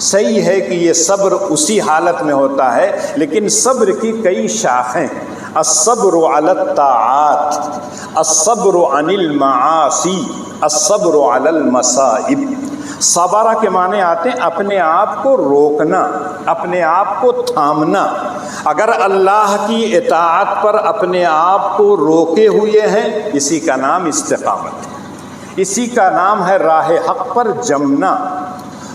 صحیح ہے کہ یہ صبر اسی حالت میں ہوتا ہے، لیکن صبر کی کئی شاخیں، الصبر علی الطاعات، الصبر عن المعاصی، الصبر علی المصائب۔ صبر کے معنی آتے ہیں اپنے آپ کو روکنا، اپنے آپ کو تھامنا۔ اگر اللہ کی اطاعت پر اپنے آپ کو روکے ہوئے ہیں، اسی کا نام استقامت ہے، اسی کا نام ہے راہ حق پر جمنا۔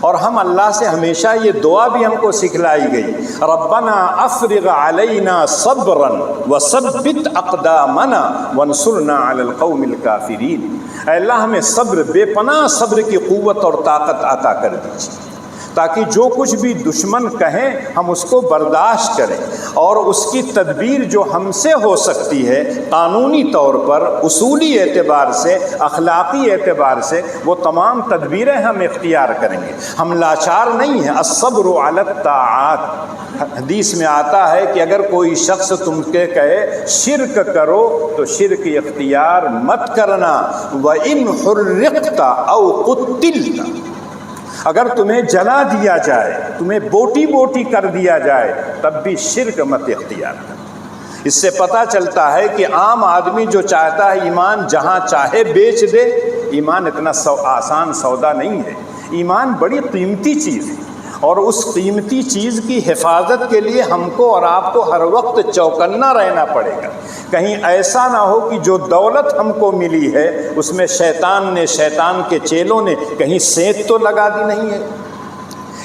اور ہم اللہ سے ہمیشہ یہ دعا بھی ہم کو سکھلائی گئی، ربنا افرغ علینا صبرا وثبت اقدامنا وانصرنا علی القوم الکافرین۔ اے اللہ ہمیں صبر، بے پناہ صبر کی قوت اور طاقت عطا کر دیجیے، تاکہ جو کچھ بھی دشمن کہیں ہم اس کو برداشت کریں، اور اس کی تدبیر جو ہم سے ہو سکتی ہے قانونی طور پر، اصولی اعتبار سے، اخلاقی اعتبار سے، وہ تمام تدبیریں ہم اختیار کریں گے۔ ہم لاچار نہیں ہیں۔ الصبر علی الطاعات، حدیث میں آتا ہے کہ اگر کوئی شخص تم کے کہے شرک کرو تو شرک اختیار مت کرنا، وَإِنْ حُرِّقْتَ أَوْ قُتِّلْتَ، اگر تمہیں جلا دیا جائے، تمہیں بوٹی بوٹی کر دیا جائے، تب بھی شرک مت اختیار کر۔ اس سے پتہ چلتا ہے کہ عام آدمی جو چاہتا ہے ایمان جہاں چاہے بیچ دے، ایمان اتنا آسان سودا نہیں ہے۔ ایمان بڑی قیمتی چیز ہے، اور اس قیمتی چیز کی حفاظت کے لیے ہم کو اور آپ کو ہر وقت چوکنا رہنا پڑے گا۔ کہیں ایسا نہ ہو کہ جو دولت ہم کو ملی ہے اس میں شیطان کے چیلوں نے کہیں سینت تو لگا دی نہیں ہے۔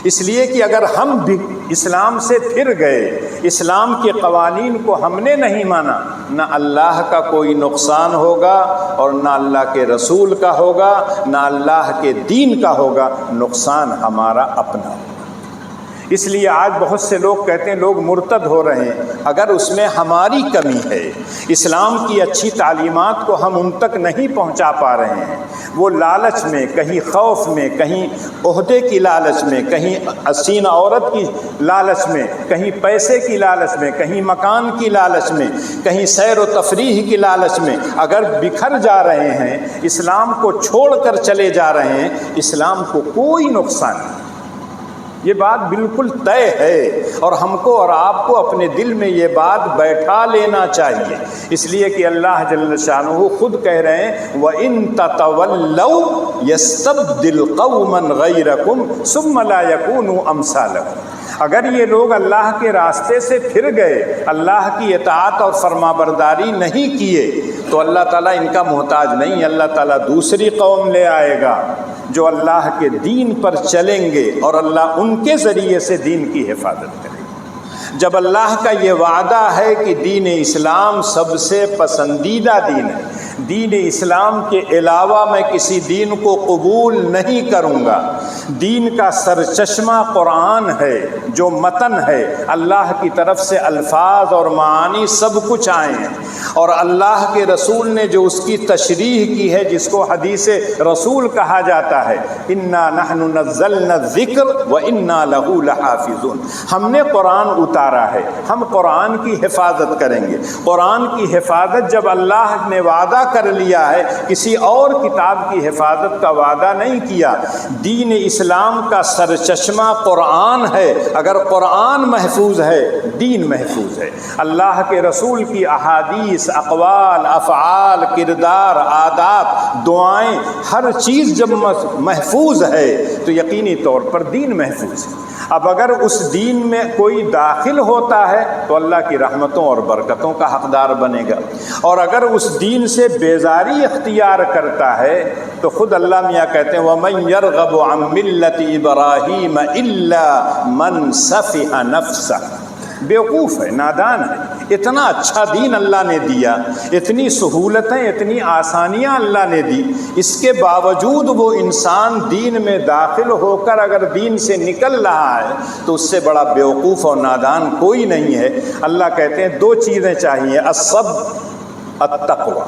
اس لیے کہ اگر ہم بھی اسلام سے پھر گئے، اسلام کے قوانین کو ہم نے نہیں مانا، نہ اللہ کا کوئی نقصان ہوگا اور نہ اللہ کے رسول کا ہوگا، نہ اللہ کے دین کا ہوگا، نقصان ہمارا اپنا ہوگا۔ اس لیے آج بہت سے لوگ کہتے ہیں لوگ مرتد ہو رہے ہیں، اگر اس میں ہماری کمی ہے، اسلام کی اچھی تعلیمات کو ہم ان تک نہیں پہنچا پا رہے ہیں، وہ لالچ میں، کہیں خوف میں، کہیں عہدے کی لالچ میں، کہیں حسین عورت کی لالچ میں، کہیں پیسے کی لالچ میں، کہیں مکان کی لالچ میں، کہیں سیر و تفریح کی لالچ میں اگر بکھر جا رہے ہیں، اسلام کو چھوڑ کر چلے جا رہے ہیں، اسلام کو کوئی نقصان نہیں۔ یہ بات بالکل طے ہے، اور ہم کو اور آپ کو اپنے دل میں یہ بات بیٹھا لینا چاہیے، اس لیے کہ اللہ جل شانہ خود کہہ رہے ہیں وَإِن تَتَوَلَّوْا يَسْتَبْدِلْ قَوْمًا غَيْرَكُمْ ثُمَّ لَا يَكُونُوا أَمْثَالَكُمْ۔ اگر یہ لوگ اللہ کے راستے سے پھر گئے، اللہ کی اطاعت اور فرمانبرداری نہیں کیے، تو اللہ تعالیٰ ان کا محتاج نہیں، اللہ تعالیٰ دوسری قوم لے آئے گا جو اللہ کے دین پر چلیں گے، اور اللہ ان کے ذریعے سے دین کی حفاظت کرے گا۔ جب اللہ کا یہ وعدہ ہے کہ دین اسلام سب سے پسندیدہ دین ہے، دین اسلام کے علاوہ میں کسی دین کو قبول نہیں کروں گا، دین کا سرچشمہ قرآن ہے جو متن ہے، اللہ کی طرف سے الفاظ اور معانی سب کچھ آئے ہیں، اور اللہ کے رسول نے جو اس کی تشریح کی ہے جس کو حدیث رسول کہا جاتا ہے، انا نحن نزلنا الذکر وانا لہ لحافظون، ہم نے قرآن اتارا ہے، ہم قرآن کی حفاظت کریں گے۔ قرآن کی حفاظت جب اللہ نے وعدہ کر لیا ہے، کسی اور کتاب کی حفاظت کا وعدہ نہیں کیا۔ دین اسلام کا سرچشمہ قرآن ہے، اگر قرآن محفوظ ہے دین محفوظ ہے۔ اللہ کے رسول کی احادیث، اقوال، افعال، کردار، عادات، دعائیں، ہر چیز جب محفوظ ہے تو یقینی طور پر دین محفوظ ہے۔ اب اگر اس دین میں کوئی داخل ہوتا ہے تو اللہ کی رحمتوں اور برکتوں کا حقدار بنے گا، اور اگر اس دین سے بیزاری اختیار کرتا ہے تو خود اللہ میاں کہتے ہیں وَمَن يَرْغَبُ عَن مِلَّةِ إِبْرَاهِيمَ إِلَّا مَن سَفِهَ نَفْسَهُ، بیوقوف ہے، نادان ہے۔ اتنا اچھا دین اللہ نے دیا، اتنی سہولتیں، اتنی آسانیاں اللہ نے دی، اس کے باوجود وہ انسان دین میں داخل ہو کر اگر دین سے نکل رہا ہے تو اس سے بڑا بیوقوف اور نادان کوئی نہیں ہے۔ اللہ کہتے ہیں دو چیزیں چاہیے، الصبر، التقوی۔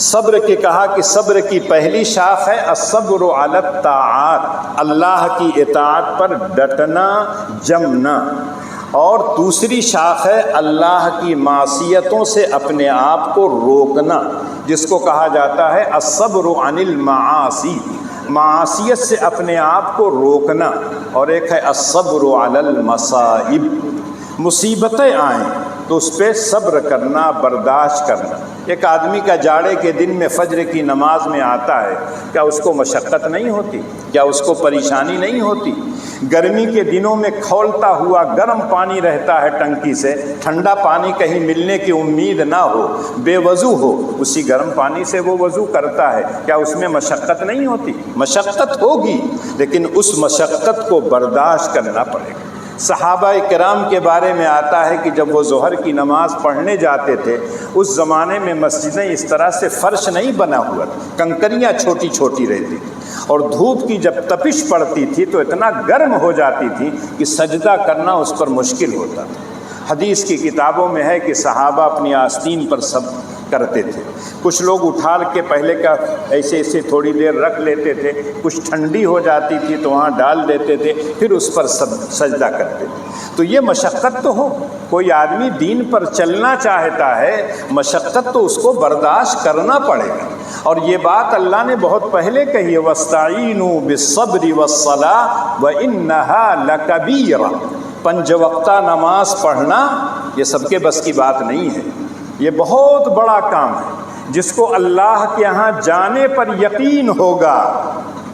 صبر کے کہا کہ صبر کی پہلی شاخ ہے الصبر علی الطاعات، اللہ کی اطاعت پر ڈٹنا، جمنا، اور دوسری شاخ ہے اللہ کی معصیتوں سے اپنے آپ کو روکنا، جس کو کہا جاتا ہے الصبر عن المعاصی، معصیت سے اپنے آپ کو روکنا، اور ایک ہے الصبر علی المصائب، مصیبتیں آئیں، تو اس پہ صبر کرنا، برداشت کرنا۔ ایک آدمی کا جاڑے کے دن میں فجر کی نماز میں آتا ہے، کیا اس کو مشقت نہیں ہوتی؟ کیا اس کو پریشانی نہیں ہوتی؟ گرمی کے دنوں میں کھولتا ہوا گرم پانی رہتا ہے ٹنکی سے، ٹھنڈا پانی کہیں ملنے کی امید نہ ہو، بے وضو ہو، اسی گرم پانی سے وہ وضو کرتا ہے، کیا اس میں مشقت نہیں ہوتی؟ مشقت ہوگی، لیکن اس مشقت کو برداشت کرنا پڑے گا۔ صحابہ کرام کے بارے میں آتا ہے کہ جب وہ ظہر کی نماز پڑھنے جاتے تھے، اس زمانے میں مسجدیں اس طرح سے فرش نہیں بنا ہوا تھا، کنکریاں چھوٹی چھوٹی رہتی تھی، اور دھوپ کی جب تپش پڑتی تھی تو اتنا گرم ہو جاتی تھی کہ سجدہ کرنا اس پر مشکل ہوتا تھا۔ حدیث کی کتابوں میں ہے کہ صحابہ اپنی آستین پر سب کرتے تھے، کچھ لوگ اٹھا کے پہلے کا ایسے ایسے تھوڑی دیر رکھ لیتے تھے، کچھ ٹھنڈی ہو جاتی تھی تو وہاں ڈال دیتے تھے، پھر اس پر سجدہ کرتے تھے۔ تو یہ مشقت تو ہو، کوئی آدمی دین پر چلنا چاہتا ہے، مشقت تو اس کو برداشت کرنا پڑے گا۔ اور یہ بات اللہ نے بہت پہلے کہی ہے، وَاسْتَعِینُوا بِالصَّبْرِ وَالصَّلَاةِ وَإِنَّهَا لَكَبِیرَةٌ۔ پنج وقتہ نماز پڑھنا یہ سب کے بس کی بات نہیں ہے، یہ بہت بڑا کام ہے جس کو اللہ کے ہاں جانے پر یقین ہوگا۔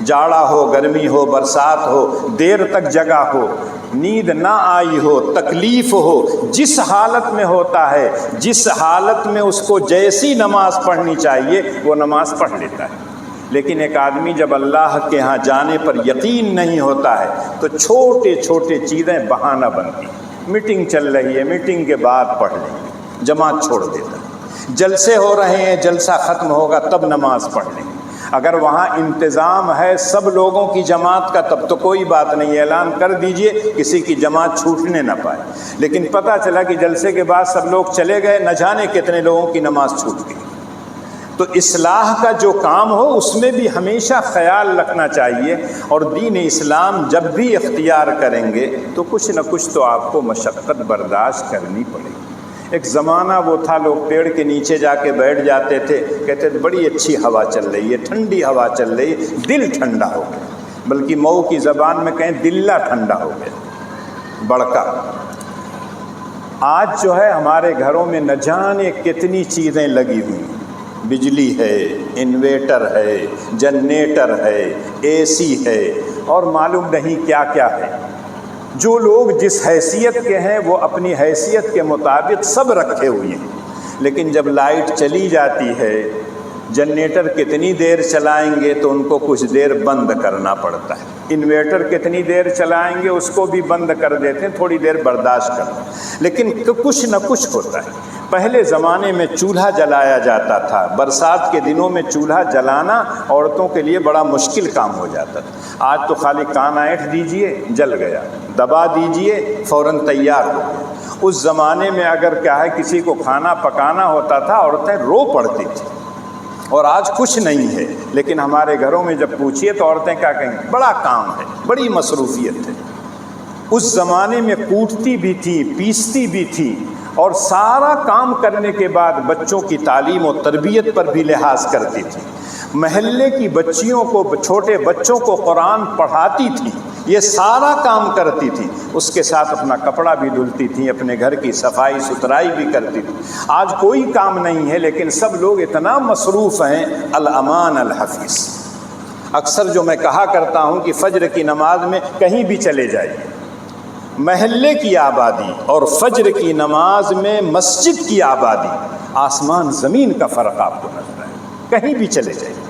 جاڑا ہو، گرمی ہو، برسات ہو، دیر تک جگا ہو، نیند نہ آئی ہو، تکلیف ہو، جس حالت میں ہوتا ہے، جس حالت میں اس کو جیسی نماز پڑھنی چاہیے وہ نماز پڑھ لیتا ہے۔ لیکن ایک آدمی جب اللہ کے ہاں جانے پر یقین نہیں ہوتا ہے تو چھوٹے چھوٹے چیزیں بہانہ بنتی ہیں۔ میٹنگ چل رہی ہے، میٹنگ کے بعد پڑھ لیں گے، جماعت چھوڑ دیتا ہے۔ جلسے ہو رہے ہیں، جلسہ ختم ہوگا تب نماز پڑھ لیں گے۔ اگر وہاں انتظام ہے سب لوگوں کی جماعت کا تب تو کوئی بات نہیں، اعلان کر دیجئے کسی کی جماعت چھوٹنے نہ پائے۔ لیکن پتہ چلا کہ جلسے کے بعد سب لوگ چلے گئے، نہ جانے کتنے لوگوں کی نماز چھوٹ گئی۔ تو اصلاح کا جو کام ہو اس میں بھی ہمیشہ خیال رکھنا چاہیے، اور دین اسلام جب بھی اختیار کریں گے تو کچھ نہ کچھ تو آپ کو مشقت برداشت کرنی پڑے گی۔ ایک زمانہ وہ تھا لوگ پیڑ کے نیچے جا کے بیٹھ جاتے تھے، کہتے تھے بڑی اچھی ہوا چل رہی ہے، ٹھنڈی ہوا چل رہی ہے، دل ٹھنڈا ہو گیا، بلکہ مئو کی زبان میں کہیں دلہ ٹھنڈا ہو گیا، بڑکا۔ آج جو ہے ہمارے گھروں میں نہ جانے کتنی چیزیں لگی ہوئی ہیں، بجلی ہے، انویٹر ہے، جنریٹر ہے، اے سی ہے، اور معلوم نہیں کیا کیا ہے۔ جو لوگ جس حیثیت کے ہیں وہ اپنی حیثیت کے مطابق سب رکھے ہوئے ہیں، لیکن جب لائٹ چلی جاتی ہے، جنریٹر کتنی دیر چلائیں گے تو ان کو کچھ دیر بند کرنا پڑتا ہے، انویٹر کتنی دیر چلائیں گے اس کو بھی بند کر دیتے ہیں، تھوڑی دیر برداشت کرنا، لیکن کچھ نہ کچھ ہوتا ہے۔ پہلے زمانے میں چولہا جلایا جاتا تھا، برسات کے دنوں میں چولہا جلانا عورتوں کے لیے بڑا مشکل کام ہو جاتا تھا۔ آج تو خالی کان اینٹھ دیجئے جل گیا، دبا دیجئے فوراً تیار ہو گیا۔ اس زمانے میں اگر کیا ہے کسی کو کھانا پکانا ہوتا تھا عورتیں رو پڑتی تھیں، اور آج کچھ نہیں ہے، لیکن ہمارے گھروں میں جب پوچھیے تو عورتیں کیا کہیں گے، بڑا کام ہے، بڑی مصروفیت ہے۔ اس زمانے میں کوٹتی بھی تھی، پیستی بھی تھی، اور سارا کام کرنے کے بعد بچوں کی تعلیم و تربیت پر بھی لحاظ کرتی تھی، محلے کی بچیوں کو، چھوٹے بچوں کو قرآن پڑھاتی تھی، یہ سارا کام کرتی تھی، اس کے ساتھ اپنا کپڑا بھی دھلتی تھی، اپنے گھر کی صفائی ستھرائی بھی کرتی تھی۔ آج کوئی کام نہیں ہے، لیکن سب لوگ اتنا مصروف ہیں، الامان الحفیظ۔ اکثر جو میں کہا کرتا ہوں کہ فجر کی نماز میں کہیں بھی چلے جائیے، محلے کی آبادی اور فجر کی نماز میں مسجد کی آبادی، آسمان زمین کا فرق آپ کو نظر آئے، کہیں بھی چلے جائیے۔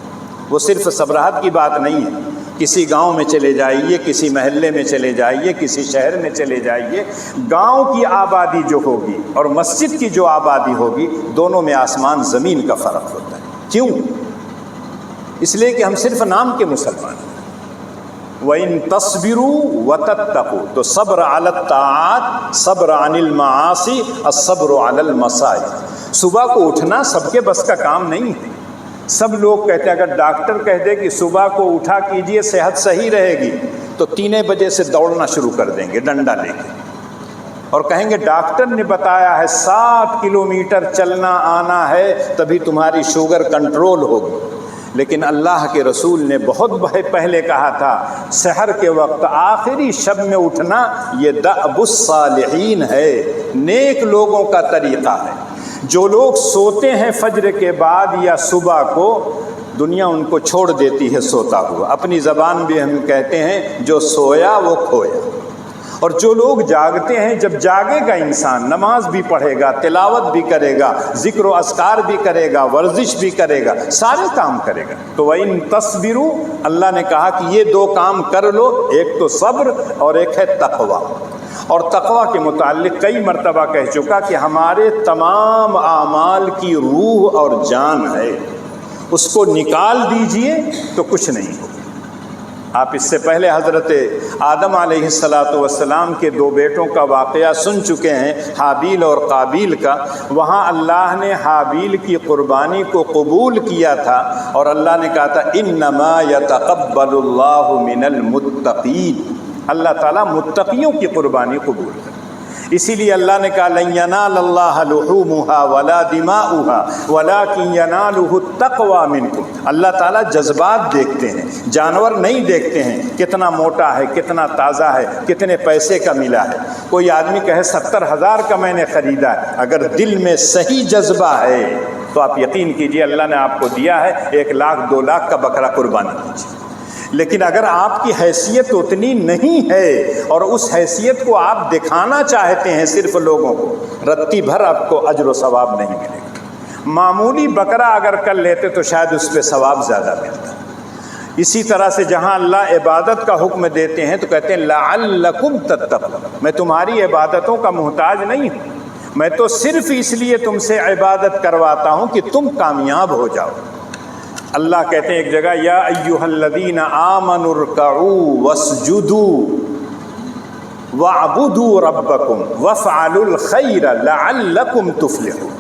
وہ صرف صبرحت کی بات نہیں ہے، کسی گاؤں میں چلے جائیے، کسی محلے میں چلے جائیے، کسی شہر میں چلے جائیے، گاؤں کی آبادی جو ہوگی اور مسجد کی جو آبادی ہوگی، دونوں میں آسمان زمین کا فرق ہوتا ہے۔ کیوں؟ اس لیے کہ ہم صرف نام کے مسلمان ہیں۔ وَإِن تَصْبِرُوا وَتَتَّقُوا، تو صبر علی الطاعات، صبر عن المعاصی، الصبر علی المصائب۔ صبح کو اٹھنا سب کے بس کا کام نہیں ہے۔ سب لوگ کہتے ہیں، اگر ڈاکٹر کہہ دے کہ صبح کو اٹھا کیجئے صحت صحیح رہے گی، تو 3 بجے سے دوڑنا شروع کر دیں گے ڈنڈا لے کے، اور کہیں گے ڈاکٹر نے بتایا ہے 7 کلومیٹر چلنا آنا ہے تبھی تمہاری شوگر کنٹرول ہوگی۔ لیکن اللہ کے رسول نے بہت پہلے کہا تھا سحر کے وقت آخری شب میں اٹھنا یہ دأب الصالحین ہے، نیک لوگوں کا طریقہ ہے۔ جو لوگ سوتے ہیں فجر کے بعد یا صبح کو، دنیا ان کو چھوڑ دیتی ہے سوتا ہوا۔ اپنی زبان بھی ہم کہتے ہیں جو سویا وہ کھویا۔ اور جو لوگ جاگتے ہیں، جب جاگے گا انسان نماز بھی پڑھے گا، تلاوت بھی کرے گا، ذکر و اذکار بھی کرے گا، ورزش بھی کرے گا، سارے کام کرے گا۔ تو وَإِن تَصْبِرُوا، اللہ نے کہا کہ یہ دو کام کر لو، ایک تو صبر اور ایک ہے تقوی۔ اور تقوی کے متعلق کئی مرتبہ کہہ چکا کہ ہمارے تمام اعمال کی روح اور جان ہے، اس کو نکال دیجئے تو کچھ نہیں ہو۔ آپ اس سے پہلے حضرت آدم علیہ السلام کے دو بیٹوں کا واقعہ سن چکے ہیں، حابیل اور قابیل کا۔ وہاں اللہ نے حابیل کی قربانی کو قبول کیا تھا اور اللہ نے کہا تھا انما یتقبل اللہ من المتقین، اللہ تعالیٰ متقیوں کی قربانی قبول کرے۔ اسی لیے اللہ نے کہا لن ینال اللہ لحومها ولا دماؤها ولکن ینالہ التقوی منکم۔ اللہ تعالیٰ جذبات دیکھتے ہیں، جانور نہیں دیکھتے ہیں کتنا موٹا ہے، کتنا تازہ ہے، کتنے پیسے کا ملا ہے۔ کوئی آدمی کہے 70,000 کا میں نے خریدا ہے، اگر دل میں صحیح جذبہ ہے تو آپ یقین کیجئے اللہ نے آپ کو دیا ہے 1 لاکھ 2 لاکھ کا بکرا قربانی کیجیے۔ لیکن اگر آپ کی حیثیت اتنی نہیں ہے اور اس حیثیت کو آپ دکھانا چاہتے ہیں صرف لوگوں کو، رتی بھر آپ کو اجر و ثواب نہیں ملے گا۔ معمولی بکرا اگر کر لیتے تو شاید اس پہ ثواب زیادہ ملتا۔ اسی طرح سے جہاں اللہ عبادت کا حکم دیتے ہیں تو کہتے ہیں لعلکم تتقون، میں تمہاری عبادتوں کا محتاج نہیں ہوں، میں تو صرف اس لیے تم سے عبادت کرواتا ہوں کہ تم کامیاب ہو جاؤ۔ اللہ کہتے ہیں ایک جگہ یا ایھا الذین آمنوا ارکعوا واسجدوا واعبدوا ربکم وافعلوا الخیر لعلکم تفلحون،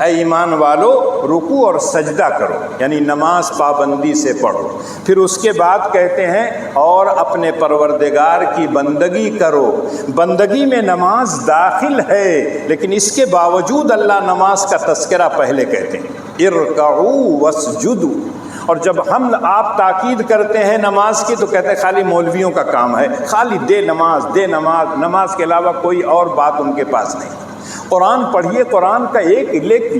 اے ایمان والو رکوع اور سجدہ کرو، یعنی نماز پابندی سے پڑھو۔ پھر اس کے بعد کہتے ہیں اور اپنے پروردگار کی بندگی کرو۔ بندگی میں نماز داخل ہے، لیکن اس کے باوجود اللہ نماز کا تذکرہ پہلے کہتے ہیں ارکعوا واسجدوا۔ اور جب ہم آپ تاکید کرتے ہیں نماز کی تو کہتے ہیں خالی مولویوں کا کام ہے، خالی دے نماز دے نماز، نماز کے علاوہ کوئی اور بات ان کے پاس نہیں۔ قرآن پڑھیے، قرآن کا ایک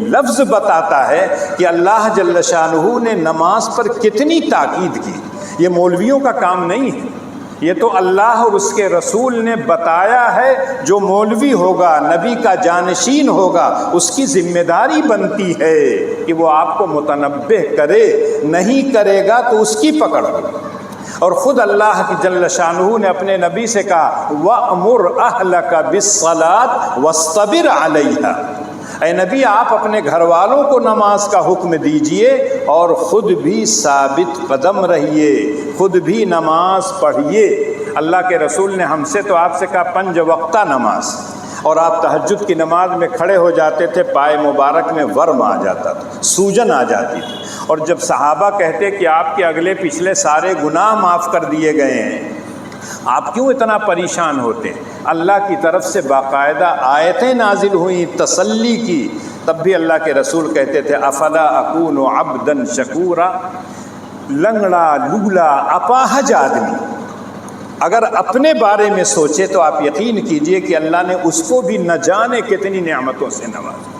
لفظ بتاتا ہے کہ اللہ جل شانہ نے نماز پر کتنی تاکید کی۔ یہ مولویوں کا کام نہیں ہے، یہ تو اللہ اور اس کے رسول نے بتایا ہے۔ جو مولوی ہوگا، نبی کا جانشین ہوگا، اس کی ذمہ داری بنتی ہے کہ وہ آپ کو متنبہ کرے، نہیں کرے گا تو اس کی پکڑ ہوگی۔ اور خود اللہ کی جل شانہ نے اپنے نبی سے کہا وَأْمُرْ أَهْلَكَ بِالصَّلَاةِ وَاصْطَبِرْ عَلَيْهَا، اے نبی آپ اپنے گھر والوں کو نماز کا حکم دیجئے اور خود بھی ثابت قدم رہیے، خود بھی نماز پڑھیے۔ اللہ کے رسول نے ہم سے تو آپ سے کہا 5 وقتہ نماز، اور آپ تہجد کی نماز میں کھڑے ہو جاتے تھے، پائے مبارک میں ورم آ جاتا تھا، سوجن آ جاتی تھی۔ اور جب صحابہ کہتے کہ آپ کے اگلے پچھلے سارے گناہ معاف کر دیے گئے ہیں، آپ کیوں اتنا پریشان ہوتے ہیں؟ اللہ کی طرف سے باقاعدہ آیتیں نازل ہوئیں تسلی کی، تب بھی اللہ کے رسول کہتے تھے افلا اکون عبدا شکورا۔ لنگڑا لولا اپاہج آدمی اگر اپنے بارے میں سوچے تو آپ یقین کیجئے کہ اللہ نے اس کو بھی نہ جانے کتنی نعمتوں سے نوازا۔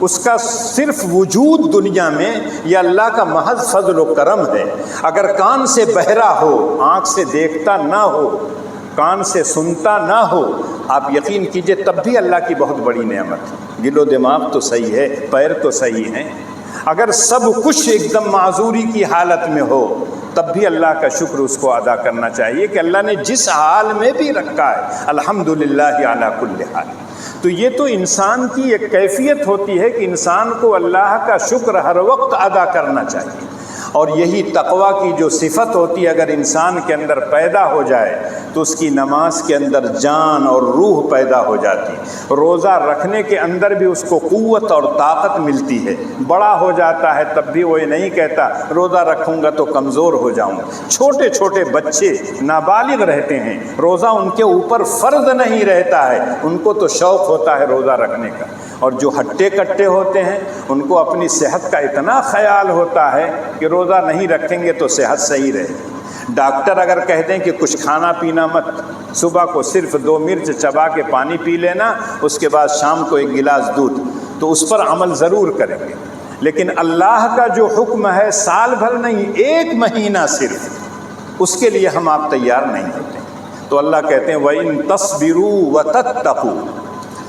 اس کا صرف وجود دنیا میں یہ اللہ کا محض فضل و کرم ہے۔ اگر کان سے بہرا ہو، آنکھ سے دیکھتا نہ ہو، کان سے سنتا نہ ہو، آپ یقین کیجئے تب بھی اللہ کی بہت بڑی نعمت ہے۔ دل و دماغ تو صحیح ہے، پیر تو صحیح ہیں، اگر سب کچھ ایک دم معذوری کی حالت میں ہو تب بھی اللہ کا شکر اس کو ادا کرنا چاہیے کہ اللہ نے جس حال میں بھی رکھا ہے الحمدللہ علی کل حال۔ تو یہ تو انسان کی ایک کیفیت ہوتی ہے کہ انسان کو اللہ کا شکر ہر وقت ادا کرنا چاہیے، اور یہی تقویٰ کی جو صفت ہوتی ہے اگر انسان کے اندر پیدا ہو جائے تو اس کی نماز کے اندر جان اور روح پیدا ہو جاتی ہے۔ روزہ رکھنے کے اندر بھی اس کو قوت اور طاقت ملتی ہے۔ بڑا ہو جاتا ہے تب بھی وہ یہ نہیں کہتا روزہ رکھوں گا تو کمزور ہو جاؤں گا۔ چھوٹے چھوٹے بچے نابالغ رہتے ہیں، روزہ ان کے اوپر فرض نہیں رہتا ہے، ان کو تو شوق ہوتا ہے روزہ رکھنے کا، اور جو ہٹے کٹے ہوتے ہیں ان کو اپنی صحت کا اتنا خیال ہوتا ہے کہ روزہ نہیں رکھیں گے تو صحت صحیح رہے گی۔ ڈاکٹر اگر کہہ دیں کہ کچھ کھانا پینا مت، صبح کو صرف 2 مرچ چبا کے پانی پی لینا، اس کے بعد شام کو 1 گلاس دودھ، تو اس پر عمل ضرور کریں گے۔ لیکن اللہ کا جو حکم ہے سال بھر نہیں، 1 مہینہ صرف، اس کے لیے ہم آپ تیار نہیں ہوتے۔ تو اللہ کہتے ہیں وَإِن تَصْبِرُوا وَتَتَّقُوا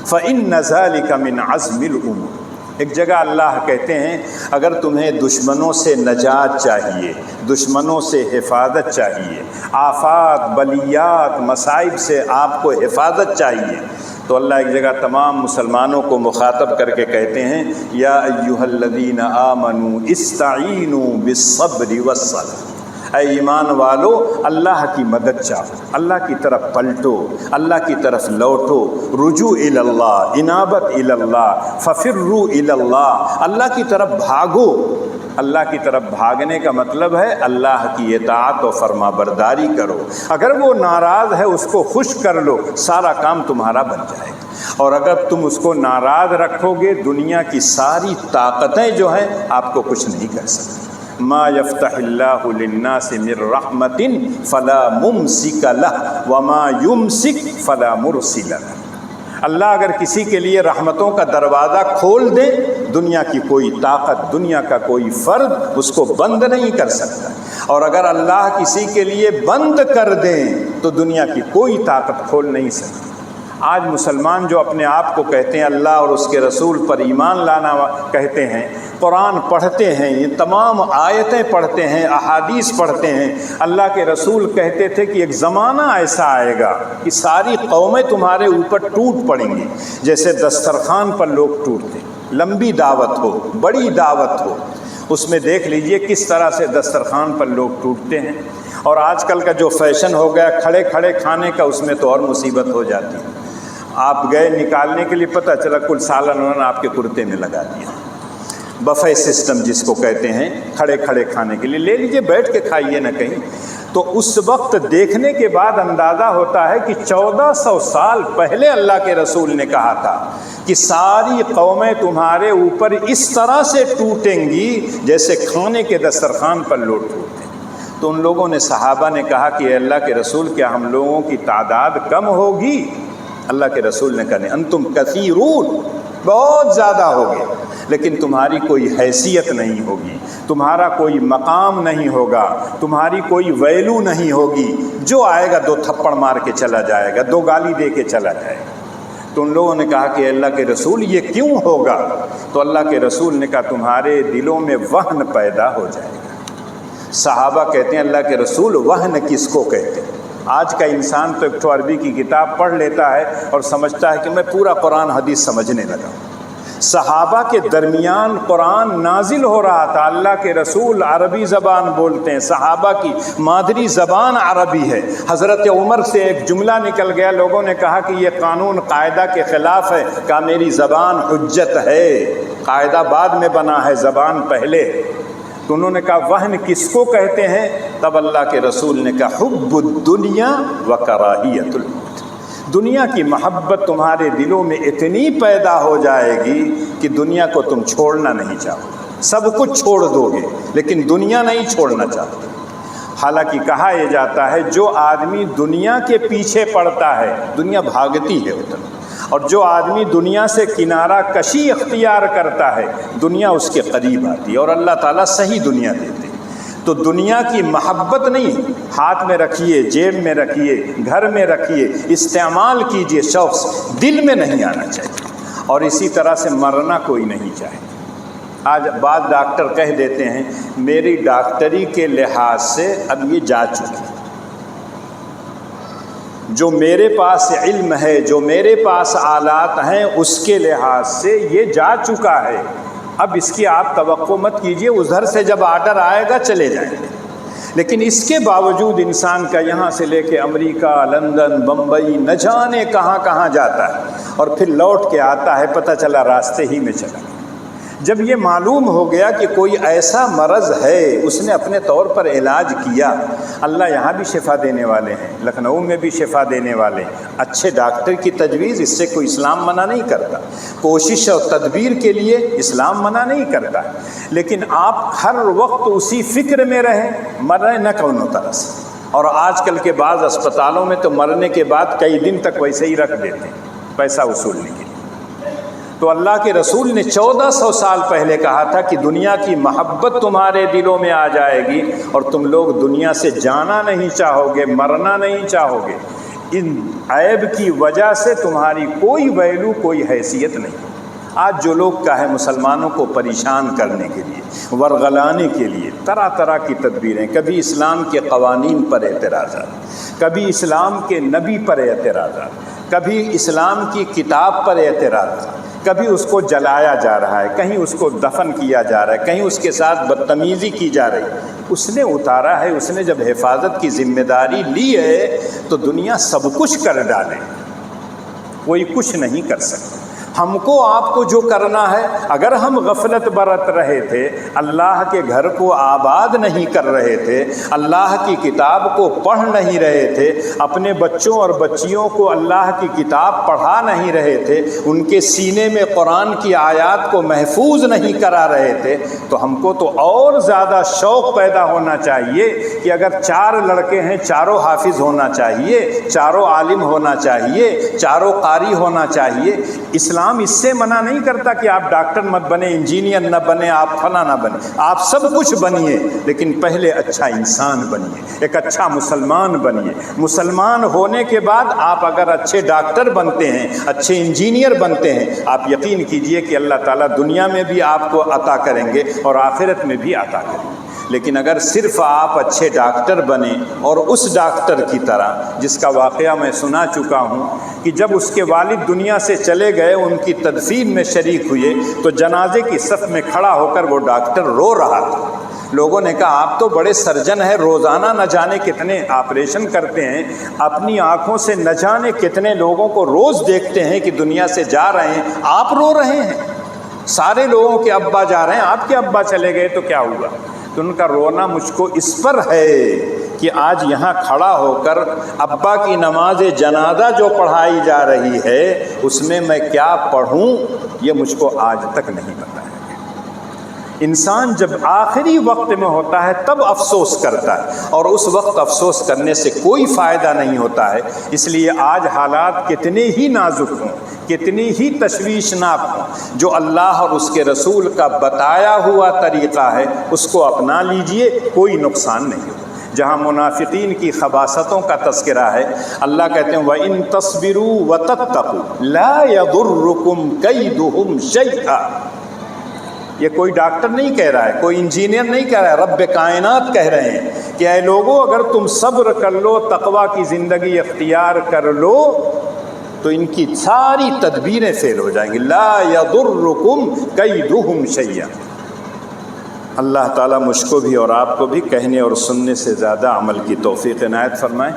فَإِنَّ ذَلِكَ مِنْ عَزْمِ الْأُمُورِ۔ ایک جگہ اللہ کہتے ہیں اگر تمہیں دشمنوں سے نجات چاہیے، دشمنوں سے حفاظت چاہیے، آفات، بلیات، مصائب سے آپ کو حفاظت چاہیے، تو اللہ ایک جگہ تمام مسلمانوں کو مخاطب کر کے کہتے ہیں یا ایھا الذین آمنوا استعینوا بالصبر والصلاۃ۔ اے ایمان والو، اللہ کی مدد چاہو، اللہ کی طرف پلٹو، اللہ کی طرف لوٹو، رجوع الی اللہ، انابت الی اللہ، ففروا الی اللہ، اللہ کی طرف بھاگو۔ اللہ کی طرف بھاگنے کا مطلب ہے اللہ کی اطاعت و فرما برداری کرو، اگر وہ ناراض ہے اس کو خوش کر لو، سارا کام تمہارا بن جائے گا۔ اور اگر تم اس کو ناراض رکھو گے، دنیا کی ساری طاقتیں جو ہیں آپ کو کچھ نہیں کر سکتی۔ ما یفتح اللہ للناس من رحمت فلا ممسک لہ وما یمسک فلا مرسل لہ۔ اللہ اگر کسی کے لیے رحمتوں کا دروازہ کھول دے، دنیا کی کوئی طاقت، دنیا کا کوئی فرد اس کو بند نہیں کر سکتا، اور اگر اللہ کسی کے لیے بند کر دیں تو دنیا کی کوئی طاقت کھول نہیں سکتی۔ آج مسلمان جو اپنے آپ کو کہتے ہیں اللہ اور اس کے رسول پر ایمان لانا کہتے ہیں، قرآن پڑھتے ہیں، یہ تمام آیتیں پڑھتے ہیں، احادیث پڑھتے ہیں، اللہ کے رسول کہتے تھے کہ ایک زمانہ ایسا آئے گا کہ ساری قومیں تمہارے اوپر ٹوٹ پڑیں گی، جیسے دسترخوان پر لوگ ٹوٹتے، لمبی دعوت ہو، بڑی دعوت ہو، اس میں دیکھ لیجئے کس طرح سے دسترخوان پر لوگ ٹوٹتے ہیں۔ اور آج کل کا جو فیشن ہو گیا کھڑے کھڑے کھانے کا، اس میں تو اور مصیبت ہو جاتی ہے۔ آپ گئے نکالنے کے لیے، پتہ چلا کل سالن انہوں نے آپ کے کرتے میں لگا دیا۔ بفے سسٹم جس کو کہتے ہیں، کھڑے کھڑے کھانے کے لیے، لے لیجئے بیٹھ کے کھائیے نہ کہیں۔ تو اس وقت دیکھنے کے بعد اندازہ ہوتا ہے کہ 1400 سال پہلے اللہ کے رسول نے کہا تھا کہ ساری قومیں تمہارے اوپر اس طرح سے ٹوٹیں گی جیسے کھانے کے دسترخوان پر لوگ ٹوٹتے ہیں۔ تو ان لوگوں نے، صحابہ نے کہا کہ اے اللہ کے رسول، کیا ہم لوگوں کی تعداد کم ہوگی؟ اللہ کے رسول نے کہا نہیں، انتم کثیرون، بہت زیادہ ہوگے، لیکن تمہاری کوئی حیثیت نہیں ہوگی، تمہارا کوئی مقام نہیں ہوگا، تمہاری کوئی ویلو نہیں ہوگی۔ جو آئے گا 2 تھپڑ مار کے چلا جائے گا، 2 گالی دے کے چلا جائے گا۔ تو ان لوگوں نے کہا کہ اللہ کے رسول یہ کیوں ہوگا؟ تو اللہ کے رسول نے کہا تمہارے دلوں میں وہن پیدا ہو جائے گا۔ صحابہ کہتے ہیں اللہ کے رسول وہن کس کو کہتے ہیں؟ آج کا انسان تو ایک عربی کی کتاب پڑھ لیتا ہے اور سمجھتا ہے کہ میں پورا قرآن حدیث سمجھنے لگا۔ صحابہ کے درمیان قرآن نازل ہو رہا تھا، اللہ کے رسول عربی زبان بولتے ہیں، صحابہ کی مادری زبان عربی ہے۔ حضرت عمر سے ایک جملہ نکل گیا، لوگوں نے کہا کہ یہ قانون قاعدہ کے خلاف ہے، کہا میری زبان حجت ہے، قاعدہ بعد میں بنا ہے، زبان پہلے۔ تو انہوں نے کہا وہن کس کو کہتے ہیں؟ تب اللہ کے رسول نے کہا حب الدنیا و کراہیت الموت۔ دنیا کی محبت تمہارے دلوں میں اتنی پیدا ہو جائے گی کہ دنیا کو تم چھوڑنا نہیں چاہو، سب کچھ چھوڑ دو گے لیکن دنیا نہیں چھوڑنا چاہتے۔ حالانکہ کہا یہ جاتا ہے جو آدمی دنیا کے پیچھے پڑتا ہے، دنیا بھاگتی ہے ادھر، اور جو آدمی دنیا سے کنارہ کشی اختیار کرتا ہے، دنیا اس کے قریب آتی ہے، اور اللہ تعالیٰ صحیح دنیا دیتے ہیں۔ تو دنیا کی محبت نہیں، ہاتھ میں رکھیے، جیب میں رکھیے، گھر میں رکھیے، استعمال کیجئے، شوق دل میں نہیں آنا چاہیے، اور اسی طرح سے مرنا کوئی نہیں چاہے۔ آج بعض ڈاکٹر کہہ دیتے ہیں میری ڈاکٹری کے لحاظ سے اب یہ جا چکی، جو میرے پاس علم ہے، جو میرے پاس آلات ہیں، اس کے لحاظ سے یہ جا چکا ہے، اب اس کی آپ توقع مت کیجئے، ادھر سے جب آرڈر آئے گا چلے جائیں گے۔ لیکن اس کے باوجود انسان کا یہاں سے لے کے امریکہ، لندن، بمبئی، نہ جانے کہاں کہاں جاتا ہے، اور پھر لوٹ کے آتا ہے، پتہ چلا راستے ہی میں چلا۔ جب یہ معلوم ہو گیا کہ کوئی ایسا مرض ہے، اس نے اپنے طور پر علاج کیا، اللہ یہاں بھی شفا دینے والے ہیں، لکھنؤ میں بھی شفا دینے والے ہیں، اچھے ڈاکٹر کی تجویز، اس سے کوئی اسلام منع نہیں کرتا، کوشش اور تدبیر کے لیے اسلام منع نہیں کرتا، لیکن آپ ہر وقت اسی فکر میں رہیں مرے نہ کونوں طرح سے۔ اور آج کل کے بعض اسپتالوں میں تو مرنے کے بعد کئی دن تک ویسے ہی رکھ دیتے ہیں پیسہ وصولنے کے لیے۔ تو اللہ کے رسول نے 1400 سال پہلے کہا تھا کہ دنیا کی محبت تمہارے دلوں میں آ جائے گی اور تم لوگ دنیا سے جانا نہیں چاہو گے، مرنا نہیں چاہو گے، ان عیب کی وجہ سے تمہاری کوئی ویلو، کوئی حیثیت نہیں۔ آج جو لوگ کا ہے مسلمانوں کو پریشان کرنے کے لیے، ورغلانے کے لیے طرح طرح کی تدبیریں، کبھی اسلام کے قوانین پر اعتراضات، کبھی اسلام کے نبی پر اعتراضات، کبھی اسلام کی کتاب پر اعتراضات، کبھی اس کو جلایا جا رہا ہے، کہیں اس کو دفن کیا جا رہا ہے، کہیں اس کے ساتھ بدتمیزی کی جا رہی ہے۔ اس نے اتارا ہے، اس نے جب حفاظت کی ذمہ داری لی ہے تو دنیا سب کچھ کر ڈالے، کوئی کچھ نہیں کر سکتا۔ ہم کو آپ کو جو کرنا ہے، اگر ہم غفلت برت رہے تھے، اللہ کے گھر کو آباد نہیں کر رہے تھے، اللہ کی کتاب کو پڑھ نہیں رہے تھے، اپنے بچوں اور بچیوں کو اللہ کی کتاب پڑھا نہیں رہے تھے، ان کے سینے میں قرآن کی آیات کو محفوظ نہیں کرا رہے تھے، تو ہم کو تو اور زیادہ شوق پیدا ہونا چاہیے کہ اگر 4 لڑکے ہیں، چاروں حافظ ہونا چاہیے، چاروں عالم ہونا چاہیے، چاروں قاری ہونا چاہیے۔ اسلام اس سے منع نہیں کرتا کہ آپ ڈاکٹر مت بنے، انجینئر نہ بنے، آپ فلاں نہ بنے، آپ سب کچھ بنیے، لیکن پہلے اچھا انسان بنیے، ایک اچھا مسلمان بنیے۔ مسلمان ہونے کے بعد آپ اگر اچھے ڈاکٹر بنتے ہیں، اچھے انجینئر بنتے ہیں، آپ یقین کیجئے کہ اللہ تعالیٰ دنیا میں بھی آپ کو عطا کریں گے اور آخرت میں بھی عطا کریں گے۔ لیکن اگر صرف آپ اچھے ڈاکٹر بنیں اور اس ڈاکٹر کی طرح، جس کا واقعہ میں سنا چکا ہوں کہ جب اس کے والد دنیا سے چلے گئے، ان کی تدفین میں شریک ہوئے، تو جنازے کی صف میں کھڑا ہو کر وہ ڈاکٹر رو رہا تھا۔ لوگوں نے کہا آپ تو بڑے سرجن ہیں، روزانہ نہ جانے کتنے آپریشن کرتے ہیں، اپنی آنکھوں سے نہ جانے کتنے لوگوں کو روز دیکھتے ہیں کہ دنیا سے جا رہے ہیں، آپ رو رہے ہیں؟ سارے لوگوں کے ابا جا رہے ہیں، آپ کے ابا چلے گئے تو کیا ہوا؟ تو ان کا رونا مجھ کو اس پر ہے کہ آج یہاں کھڑا ہو کر ابا کی نماز جنازہ جو پڑھائی جا رہی ہے، اس میں میں کیا پڑھوں یہ مجھ کو آج تک نہیں پتا ہے۔ انسان جب آخری وقت میں ہوتا ہے تب افسوس کرتا ہے، اور اس وقت افسوس کرنے سے کوئی فائدہ نہیں ہوتا ہے۔ اس لیے آج حالات کتنے ہی نازک ہوں، کتنی ہی تشویشناک ہوں، جو اللہ اور اس کے رسول کا بتایا ہوا طریقہ ہے اس کو اپنا لیجئے، کوئی نقصان نہیں ہوگا۔ جہاں منافقین کی خباثتوں کا تذکرہ ہے، اللہ کہتے ہیں وَإِن تَصْبِرُوا وَتَتَّقُوا لَا يَضُرُّكُمْ كَيْدُهُمْ شَيْئًا۔ یہ کوئی ڈاکٹر نہیں کہہ رہا ہے، کوئی انجینئر نہیں کہہ رہا ہے، رب کائنات کہہ رہے ہیں کہ اے لوگوں، اگر تم صبر کر لو، تقویٰ کی زندگی اختیار کر لو، تو ان کی ساری تدبیریں فیل ہو جائیں گی۔ لا یضرکم کیدہم شیئا۔ اللہ تعالیٰ مجھ کو بھی اور آپ کو بھی کہنے اور سننے سے زیادہ عمل کی توفیق عنایت فرمائے۔